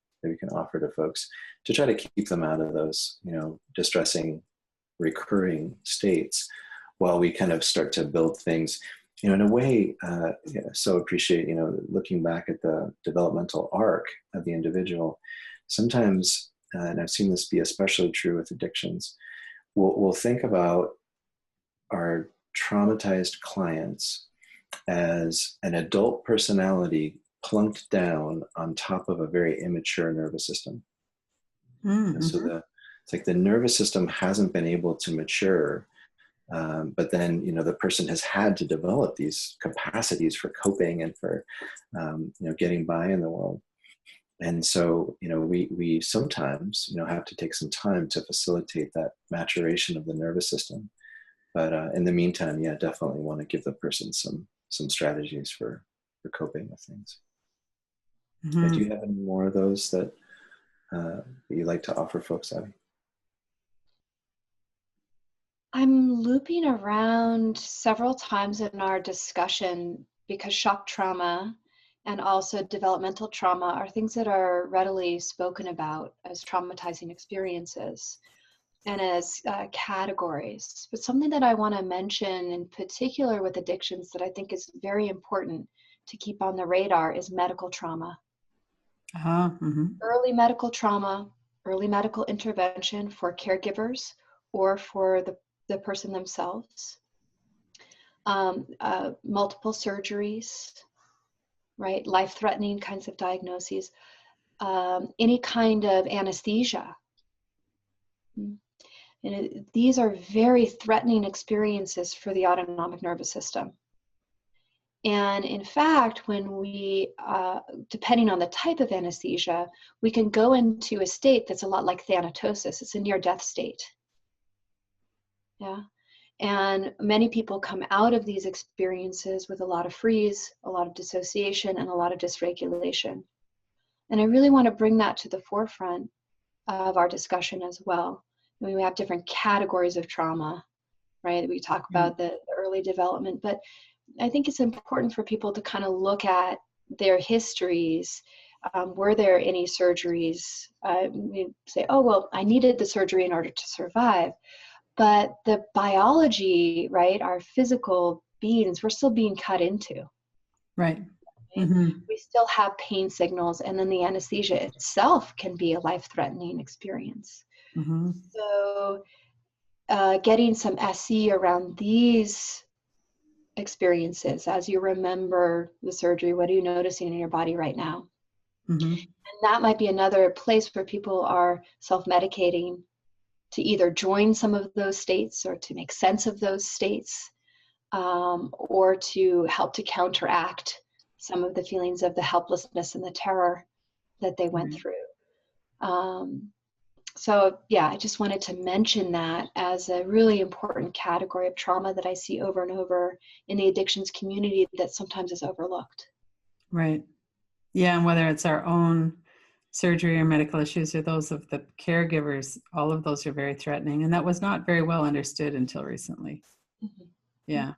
offer to folks to try to keep them out of those, you know, distressing recurring states, while we kind of start to build things, you know, in a way. Yeah, so appreciate, you know, looking back at the developmental arc of the individual. Sometimes, and I've seen this be especially true with addictions, we'll think about our traumatized clients as an adult personality plunked down on top of a very immature nervous system. Mm-hmm. So it's like the nervous system hasn't been able to mature, but then, you know, the person has had to develop these capacities for coping and for, you know, getting by in the world. And so, you know, we sometimes, you know, have to take some time to facilitate that maturation of the nervous system. But in the meantime, yeah, definitely want to give the person some strategies for coping with things. Mm-hmm. Do you have any more of those that you'd like to offer folks, Abby?
I'm looping around several times in our discussion because shock trauma and also developmental trauma are things that are readily spoken about as traumatizing experiences and as categories. But something that I want to mention in particular with addictions that I think is very important to keep on the radar is medical trauma. Mm-hmm. Early medical trauma, early medical intervention for caregivers or for the person themselves, multiple surgeries, right? Life-threatening kinds of diagnoses, any kind of anesthesia. And these are very threatening experiences for the autonomic nervous system. And in fact, when we, depending on the type of anesthesia, we can go into a state that's a lot like thanatosis. It's a near-death state. Yeah. And many people come out of these experiences with a lot of freeze, a lot of dissociation, and a lot of dysregulation. And I really want to bring that to the forefront of our discussion as well. I mean, we have different categories of trauma, right? We talk about the early development, but I think it's important for people to kind of look at their histories. Were there any surgeries? We say, oh, well, I needed the surgery in order to survive. But the biology, right, our physical beings, we're still being cut into.
Right.
Mm-hmm. We still have pain signals, and then the anesthesia itself can be a life-threatening experience. Mm-hmm. So getting some SE around these experiences as you remember the surgery? What are you noticing in your body right now?
Mm-hmm.
And that might be another place where people are self-medicating to either join some of those states or to make sense of those states, or to help to counteract some of the feelings of the helplessness and the terror that they went through. So yeah, I just wanted to mention that as a really important category of trauma that I see over and over in the addictions community that sometimes is overlooked.
Right. Yeah, and whether it's our own surgery or medical issues or those of the caregivers, all of those are very threatening. And that was not very well understood until recently.
Mm-hmm.
Yeah.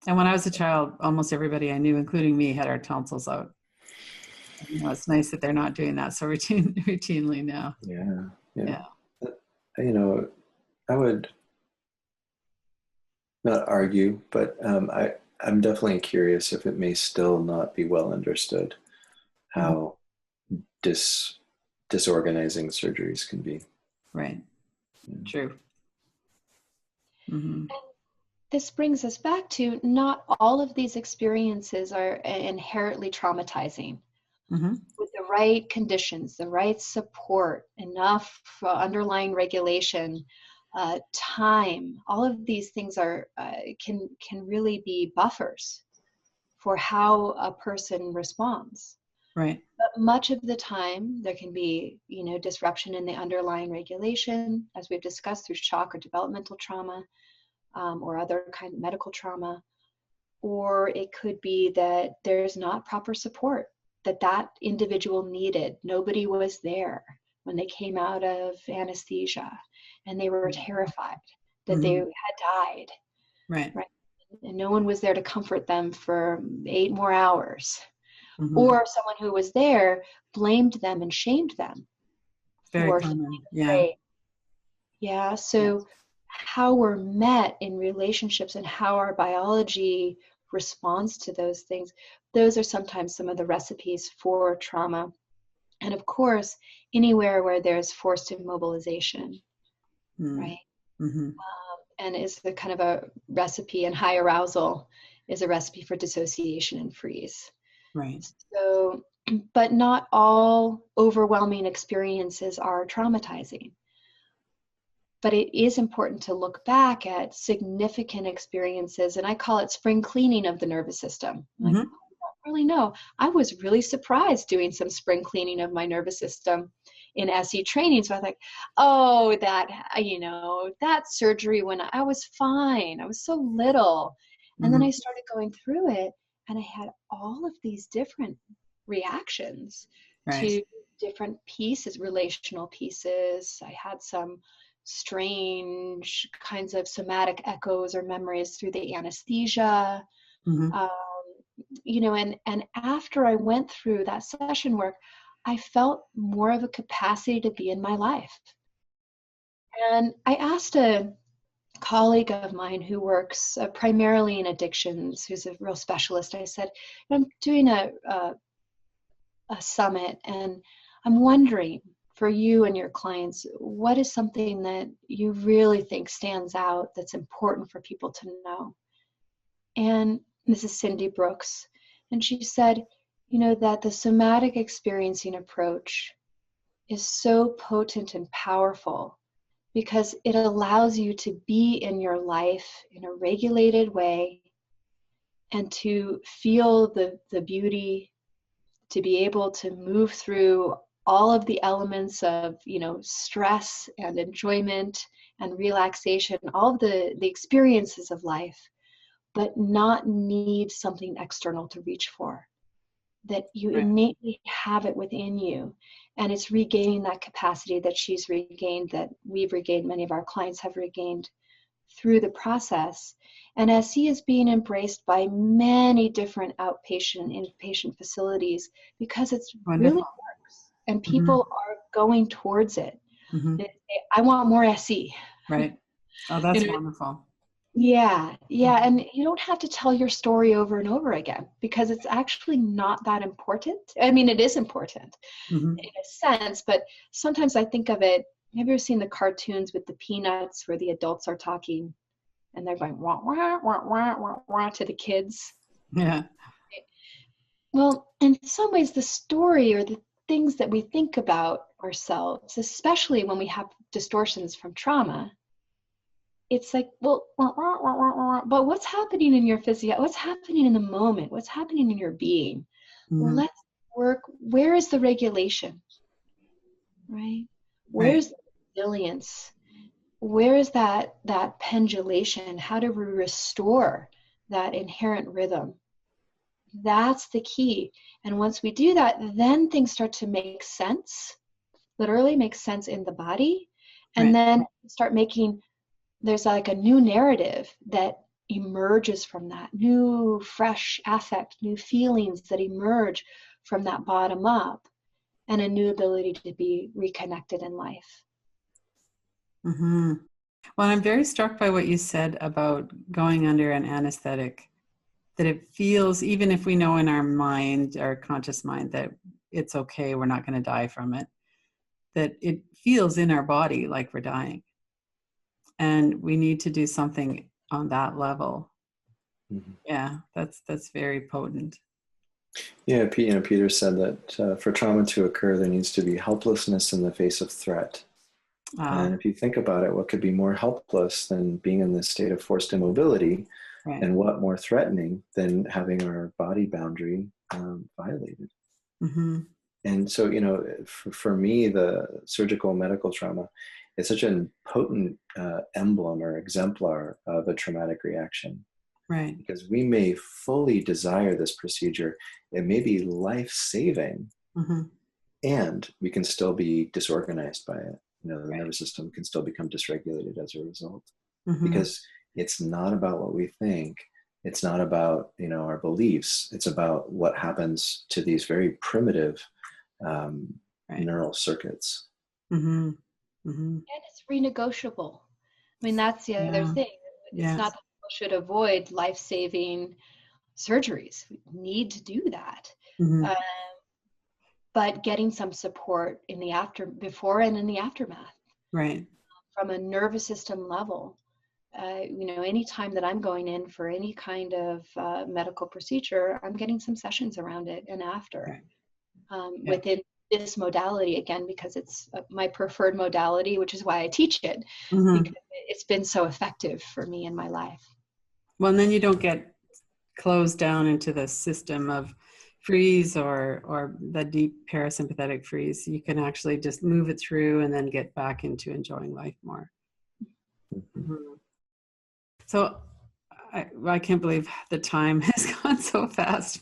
And when I was a child, almost everybody I knew, including me, had our tonsils out. You know, it's nice that they're not doing that so routinely now.
Yeah. You know, I would not argue, but I'm definitely curious if it may still not be well understood how disorganizing surgeries can be.
Right.
Yeah.
True. Mm-hmm.
This brings us back to not all of these experiences are inherently traumatizing.
Mm-hmm.
With the right conditions, the right support, enough underlying regulation, time, all of these things are can really be buffers for how a person responds.
Right.
But much of the time, there can be, disruption in the underlying regulation, as we've discussed through shock or developmental trauma, or other kind of medical trauma, or it could be that there's not proper support that individual needed. Nobody was there when they came out of anesthesia, and they were terrified that they had died.
Right.
And no one was there to comfort them for 8 more hours.
Mm-hmm.
Or someone who was there blamed them and shamed them.
Very common. Yeah.
Yeah. So how we're met in relationships and how our biology responds to those things, those are sometimes some of the recipes for trauma. And of course, anywhere where there's forced immobilization, right?
Mm-hmm.
And is the kind of a recipe, and high arousal is a recipe for dissociation and freeze.
Right.
So, but not all overwhelming experiences are traumatizing. But it is important to look back at significant experiences, and I call it spring cleaning of the nervous system.
Mm-hmm.
Like, I don't really know. I was really surprised doing some spring cleaning of my nervous system in SE training. So I was like, oh, that surgery when I was fine. I was so little. And then I started going through it, and I had all of these different reactions to different pieces, relational pieces. I had some strange kinds of somatic echoes or memories through the anesthesia. And after I went through that session work, I felt more of a capacity to be in my life. And I asked a colleague of mine who works primarily in addictions, who's a real specialist, I said, I'm doing a summit, and I'm wondering, for you and your clients, what is something that you really think stands out that's important for people to know? And this is Cindy Brooks. And she said, that the somatic experiencing approach is so potent and powerful because it allows you to be in your life in a regulated way and to feel the beauty, to be able to move through all of the elements of, stress and enjoyment and relaxation, all of the experiences of life, but not need something external to reach for. That you innately have it within you. And it's regaining that capacity that she's regained, that we've regained, many of our clients have regained through the process. And SE is being embraced by many different outpatient, inpatient facilities because it's really works. And people are going towards it. They say, I want more SE.
Right. Oh, that's wonderful.
Yeah. And you don't have to tell your story over and over again because it's actually not that important. I mean, it is important in a sense, but sometimes I think of it, have you ever seen the cartoons with the peanuts where the adults are talking and they're going wah, wah, wah, wah, wah, wah, to the kids.
Yeah.
Well, in some ways, the story or the things that we think about ourselves, especially when we have distortions from trauma, it's like, well, wah, wah, wah, wah, wah, but what's happening in your physio? What's happening in the moment? What's happening in your being?
Mm-hmm.
Let's work. Where is the regulation? Right?
Right.
Where's the resilience? Where is that pendulation? How do we restore that inherent rhythm? That's the key. And once we do that, then things start to make sense, literally make sense in the body. And
Right.
then start making, there's like a new narrative that emerges from that, new fresh affect, new feelings that emerge from that bottom up, and a new ability to be reconnected in life.
Mm-hmm. Well, I'm very struck by what you said about going under an anesthetic, that it feels, even if we know in our mind, our conscious mind, that it's okay, we're not going to die from it, that it feels in our body like we're dying. And we need to do something on that level.
Mm-hmm.
Yeah, that's very potent.
Yeah, Peter said that for trauma to occur, there needs to be helplessness in the face of threat. And if you think about it, what could be more helpless than being in this state of forced immobility?
Right.
And what more threatening than having our body boundary violated?
Mm-hmm.
And so, for me, the surgical medical trauma is such a potent emblem or exemplar of a traumatic reaction.
Right.
Because we may fully desire this procedure, it may be life-saving,
Mm-hmm.
and we can still be disorganized by it. The
Right.
nervous system can still become dysregulated as a result.
Mm-hmm.
Because it's not about what we think. It's not about, our beliefs. It's about what happens to these very primitive
Right.
neural circuits.
Mm-hmm. Mm-hmm.
And it's renegotiable. I mean, that's the other thing. It's not that people should avoid life-saving surgeries. We need to do that.
Mm-hmm.
But getting some support in the before and in the aftermath.
Right.
From a nervous system level. Anytime that I'm going in for any kind of medical procedure, I'm getting some sessions around it and after.
Right.
Within this modality, again, because it's my preferred modality, which is why I teach it,
Mm-hmm.
because it's been so effective for me in my life.
Well, and then you don't get closed down into the system of freeze or the deep parasympathetic freeze. You can actually just move it through and then get back into enjoying life more. Mm-hmm. So I can't believe the time has gone so fast.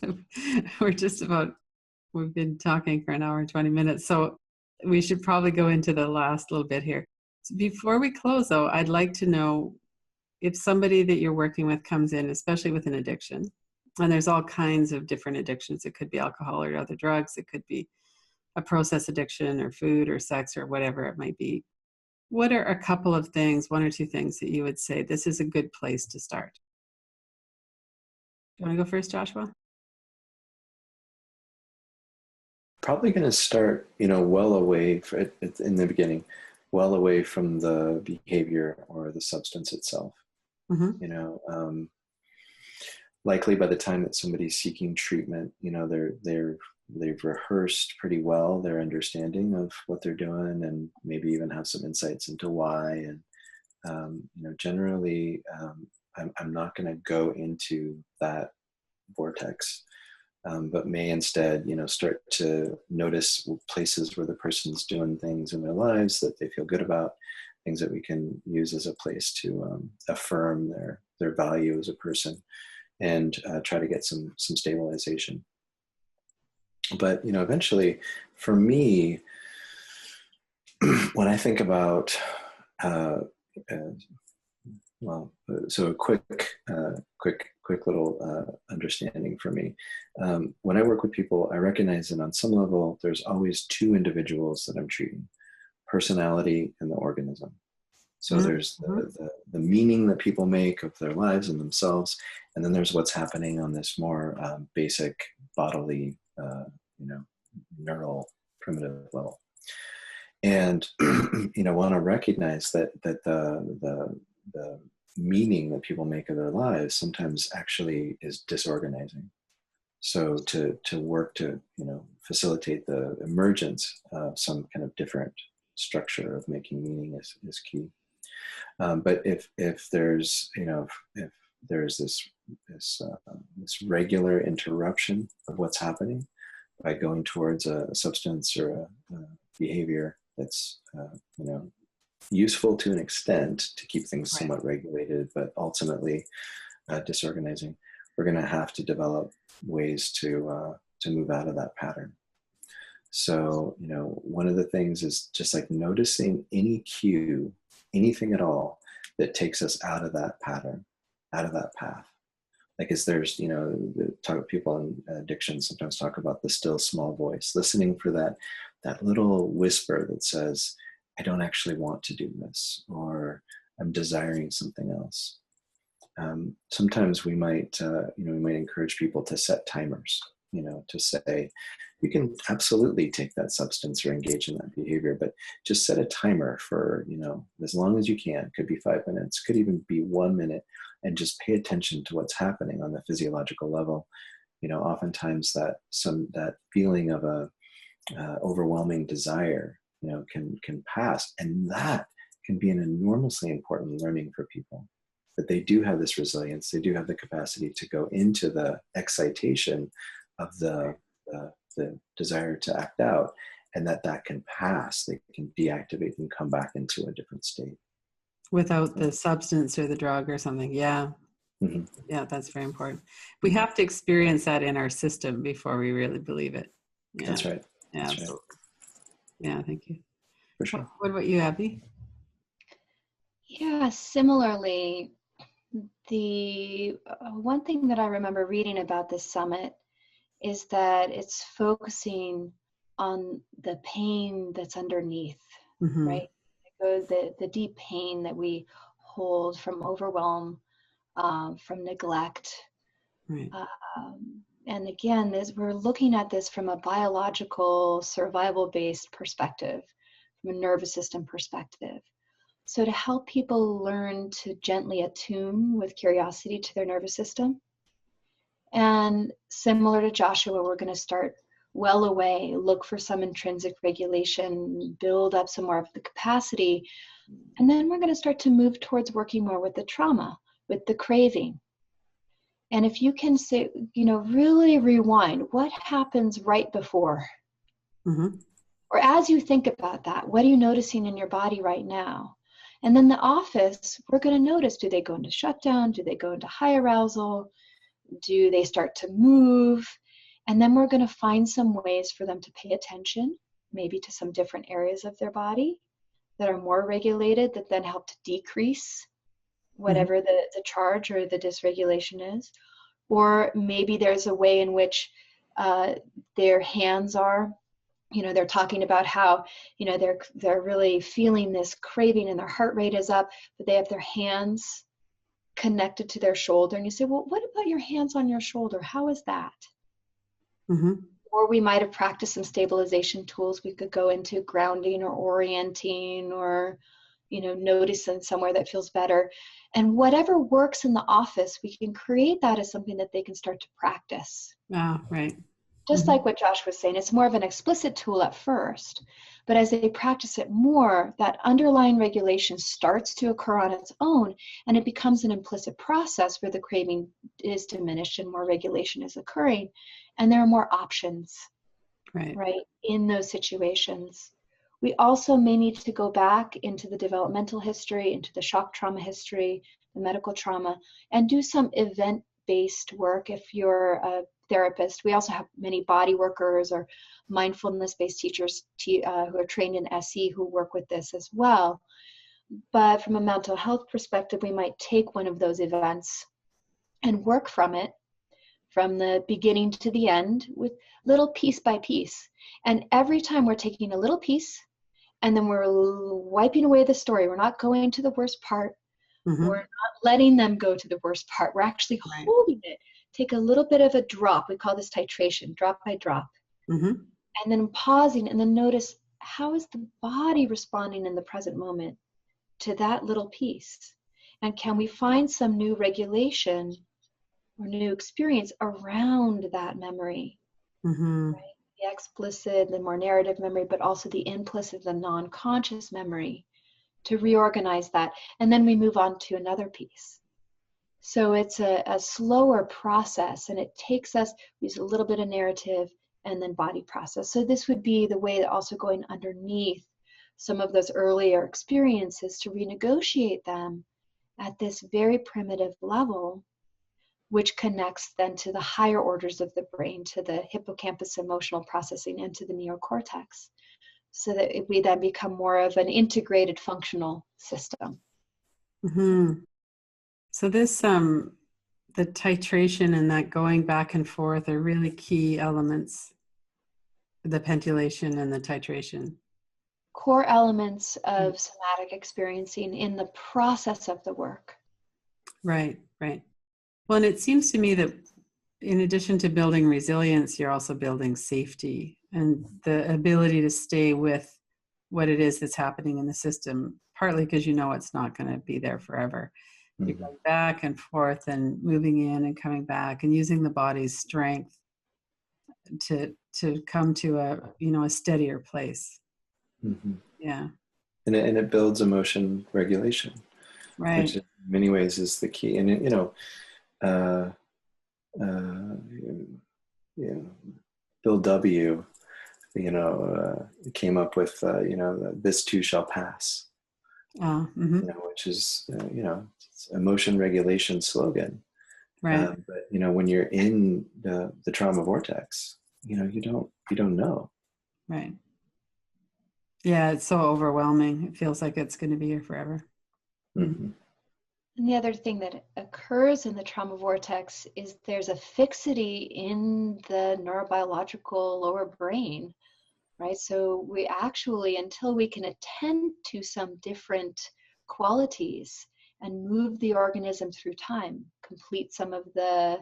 We've been talking for an hour and 20 minutes. So we should probably go into the last little bit here. So before we close though, I'd like to know if somebody that you're working with comes in, especially with an addiction, and there's all kinds of different addictions. It could be alcohol or other drugs. It could be a process addiction or food or sex or whatever it might be. What are a couple of things, one or two things that you would say, this is a good place to start? You want to go first, Joshua?
Probably going to start, well away in the beginning, well away from the behavior or the substance itself. Mm-hmm. Likely by the time that somebody's seeking treatment, they've rehearsed pretty well their understanding of what they're doing, and maybe even have some insights into why. And generally, I'm not going to go into that vortex. But may instead, start to notice places where the person's doing things in their lives that they feel good about, things that we can use as a place to affirm their value as a person, and try to get some stabilization. But eventually, for me, when I think about so a quick little understanding for me. When I work with people, I recognize that on some level, there's always two individuals that I'm treating: personality and the organism. So
Mm-hmm.
there's the meaning that people make of their lives and themselves, and then there's what's happening on this more basic bodily, neural primitive level. And want to recognize that the meaning that people make of their lives sometimes actually is disorganizing. So to work to, facilitate the emergence of some kind of different structure of making meaning is key. But if there's, if there's this regular interruption of what's happening by going towards a substance or a behavior that's, useful to an extent to keep things somewhat regulated, but ultimately disorganizing, we're going to have to develop ways to move out of that pattern. So, one of the things is just like noticing any cue, anything at all that takes us out of that pattern, out of that path. Like, there's, people in addiction sometimes talk about the still small voice, listening for that little whisper that says, I don't actually want to do this, or I'm desiring something else. Sometimes we might encourage people to set timers, to say, you can absolutely take that substance or engage in that behavior, but just set a timer for, as long as you can. Could be 5 minutes, could even be 1 minute, and just pay attention to what's happening on the physiological level. Oftentimes that feeling of a overwhelming desire, can pass, and that can be an enormously important learning for people. That they do have this resilience, they do have the capacity to go into the excitation of the desire to act out, and that can pass. They can deactivate and come back into a different state
without the substance or the drug or something. Yeah. Mm-hmm. Yeah, that's very important. We have to experience that in our system before we really believe it. Yeah.
That's right.
Yeah.
That's right.
Yeah, thank you.
For sure.
What about you, Abby?
Yeah, similarly, the one thing that I remember reading about this summit is that it's focusing on the pain that's underneath, right? The deep pain that we hold from overwhelm, from neglect.
Right.
And again, we're looking at this from a biological, survival-based perspective, from a nervous system perspective. So to help people learn to gently attune with curiosity to their nervous system. And similar to Joshua, we're going to start well away, look for some intrinsic regulation, build up some more of the capacity. And then we're going to start to move towards working more with the trauma, with the craving. And if you can say, really rewind, what happens right before? Mm-hmm. Or as you think about that, what are you noticing in your body right now? And then the office, we're going to notice, do they go into shutdown? Do they go into high arousal? Do they start to move? And then we're going to find some ways for them to pay attention, maybe to some different areas of their body that are more regulated, that then help to decrease whatever the charge or the dysregulation is. Or maybe there's a way in which their hands are, they're talking about how, they're really feeling this craving and their heart rate is up, but they have their hands connected to their shoulder. And you say, well, what about your hands on your shoulder? How is that? Mm-hmm. Or we might have practiced some stabilization tools. We could go into grounding or orienting or, noticing somewhere that feels better. And whatever works in the office, we can create that as something that they can start to practice.
Ah, right.
Just like what Josh was saying, it's more of an explicit tool at first, but as they practice it more, that underlying regulation starts to occur on its own, and it becomes an implicit process where the craving is diminished and more regulation is occurring, and there are more options, right, in those situations. We also may need to go back into the developmental history, into the shock trauma history, the medical trauma, and do some event-based work if you're a therapist. We also have many body workers or mindfulness-based teachers who are trained in SE who work with this as well. But from a mental health perspective, we might take one of those events and work from it from the beginning to the end with little piece by piece. And every time we're taking a little piece and then we're wiping away the story. We're not going to the worst part. Mm-hmm. We're not letting them go to the worst part. We're actually holding it. Take a little bit of a drop. We call this titration, drop by drop. Mm-hmm. And then pausing and then notice, how is the body responding in the present moment to that little piece? And can we find some new regulation or new experience around that memory?
Mm-hmm.
Right? The explicit, the more narrative memory, but also the implicit, the non-conscious memory, to reorganize that. And then we move on to another piece. So it's a slower process, and it takes us, use a little bit of narrative and then body process. So this would be the way that also going underneath some of those earlier experiences to renegotiate them at this very primitive level, which connects then to the higher orders of the brain, to the hippocampus emotional processing, and to the neocortex, so that we then become more of an integrated functional system.
Mm-hmm. So this, the titration and that going back and forth are really key elements, the pentulation and the titration.
Core elements of somatic experiencing in the process of the work.
Right, right. Well, and it seems to me that in addition to building resilience, you're also building safety and the ability to stay with what it is that's happening in the system, partly because you know it's not going to be there forever.
Mm-hmm.
You're going back and forth and moving in and coming back and using the body's strength to come to a steadier place.
Mm-hmm.
Yeah.
And it builds emotion regulation,
Right.
which in many ways is the key. And Bill W. Came up with this too shall pass.
Mm-hmm.
Which is it's emotion regulation slogan.
Right.
But when you're in the trauma vortex, you don't know.
Right. Yeah, it's so overwhelming. It feels like it's going to be here forever.
Mm-hmm.
And the other thing that occurs in the trauma vortex is there's a fixity in the neurobiological lower brain, right? So we actually, until we can attend to some different qualities and move the organism through time, complete some of the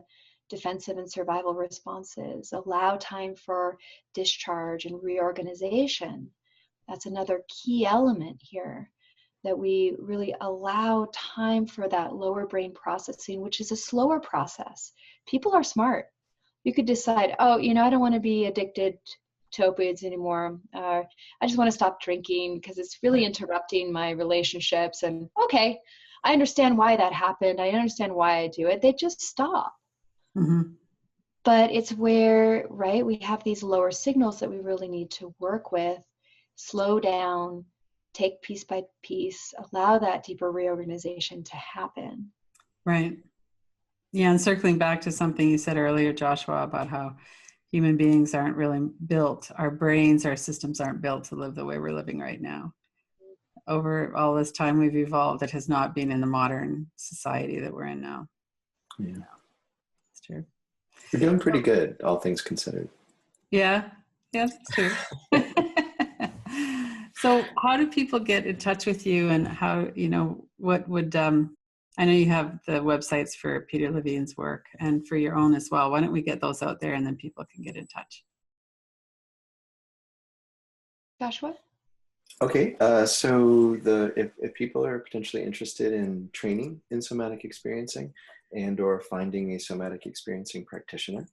defensive and survival responses, allow time for discharge and reorganization. That's another key element here, that we really allow time for that lower brain processing, which is a slower process. People are smart. You could decide, I don't want to be addicted to opioids anymore. I just want to stop drinking because it's really interrupting my relationships. And okay, I understand why that happened. I understand why I do it. They just stop.
Mm-hmm.
But it's where, right, we have these lower signals that we really need to work with, slow down, take piece by piece, allow that deeper reorganization to happen.
Right. Yeah, and circling back to something you said earlier, Joshua, about how human beings aren't really built, our brains, our systems aren't built to live the way we're living right now. Over all this time we've evolved, it has not been in the modern society that we're in now.
Yeah.
It's true.
We're doing pretty good, all things considered.
Yeah, that's true. So how do people get in touch with you, and how, what would, I know you have the websites for Peter Levine's work and for your own as well. Why don't we get those out there and then people can get in touch?
Joshua?
Okay, so if people are potentially interested in training in somatic experiencing and or finding a somatic experiencing practitioner,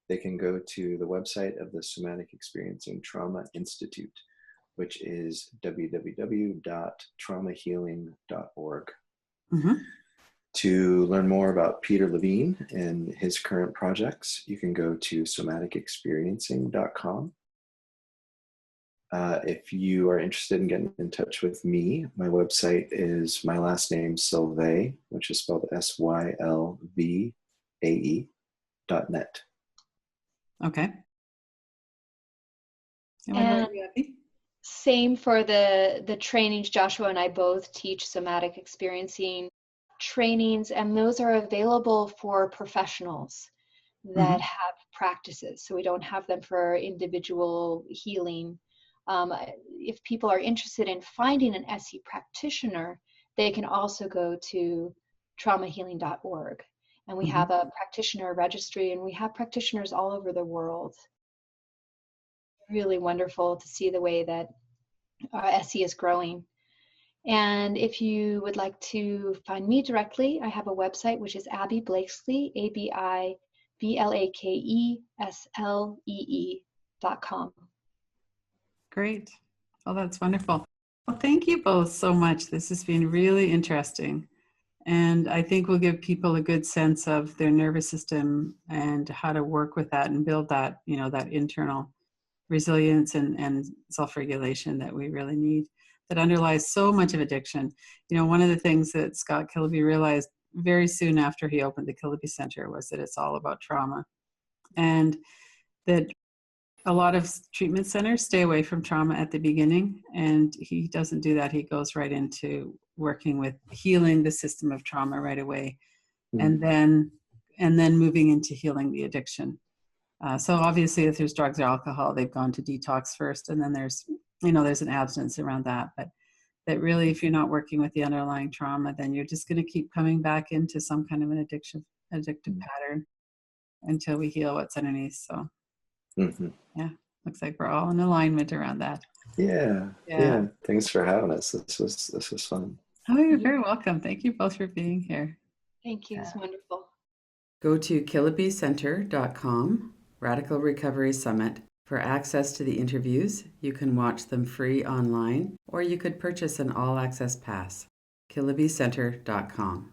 they can go to the website of the Somatic Experiencing Trauma Institute, which is www.traumahealing.org.
Mm-hmm.
To learn more about Peter Levine and his current projects, you can go to somaticexperiencing.com. If you are interested in getting in touch with me, my website is my last name, Sylvae, which is spelled SYLVAE.net.
Okay. And what about you, Abby?
Same for the trainings. Joshua and I both teach somatic experiencing trainings, and those are available for professionals that have practices. So we don't have them for individual healing. If people are interested in finding an SE practitioner, they can also go to traumahealing.org. And we have a practitioner registry, and we have practitioners all over the world. Really wonderful to see the way that SE is growing. And if you would like to find me directly, I have a website, which is Abi Blakeslee, ABIBLAKESLEE.com.
Great. Oh, that's wonderful. Well, thank you both so much. This has been really interesting. And I think we'll give people a good sense of their nervous system and how to work with that and build that, that internal resilience and self-regulation that we really need, that underlies so much of addiction. One of the things that Scott Killaby realized very soon after he opened the Killaby Center was that it's all about trauma, and that a lot of treatment centers stay away from trauma at the beginning, and he doesn't do that. He goes right into working with healing the system of trauma right away, and then moving into healing the addiction. So obviously, if there's drugs or alcohol, they've gone to detox first, and then there's an abstinence around that. But that really, if you're not working with the underlying trauma, then you're just going to keep coming back into some kind of an addictive pattern until we heal what's underneath. So yeah, looks like we're all in alignment around that.
Yeah. Thanks for having us. This was fun.
Oh, you're very welcome. Thank you both for being here.
Thank you. It's wonderful.
Go to KillabyCenter.com, Radical Recovery Summit, for access to the interviews. You can watch them free online, or you could purchase an all-access pass. KillabyCenter.com.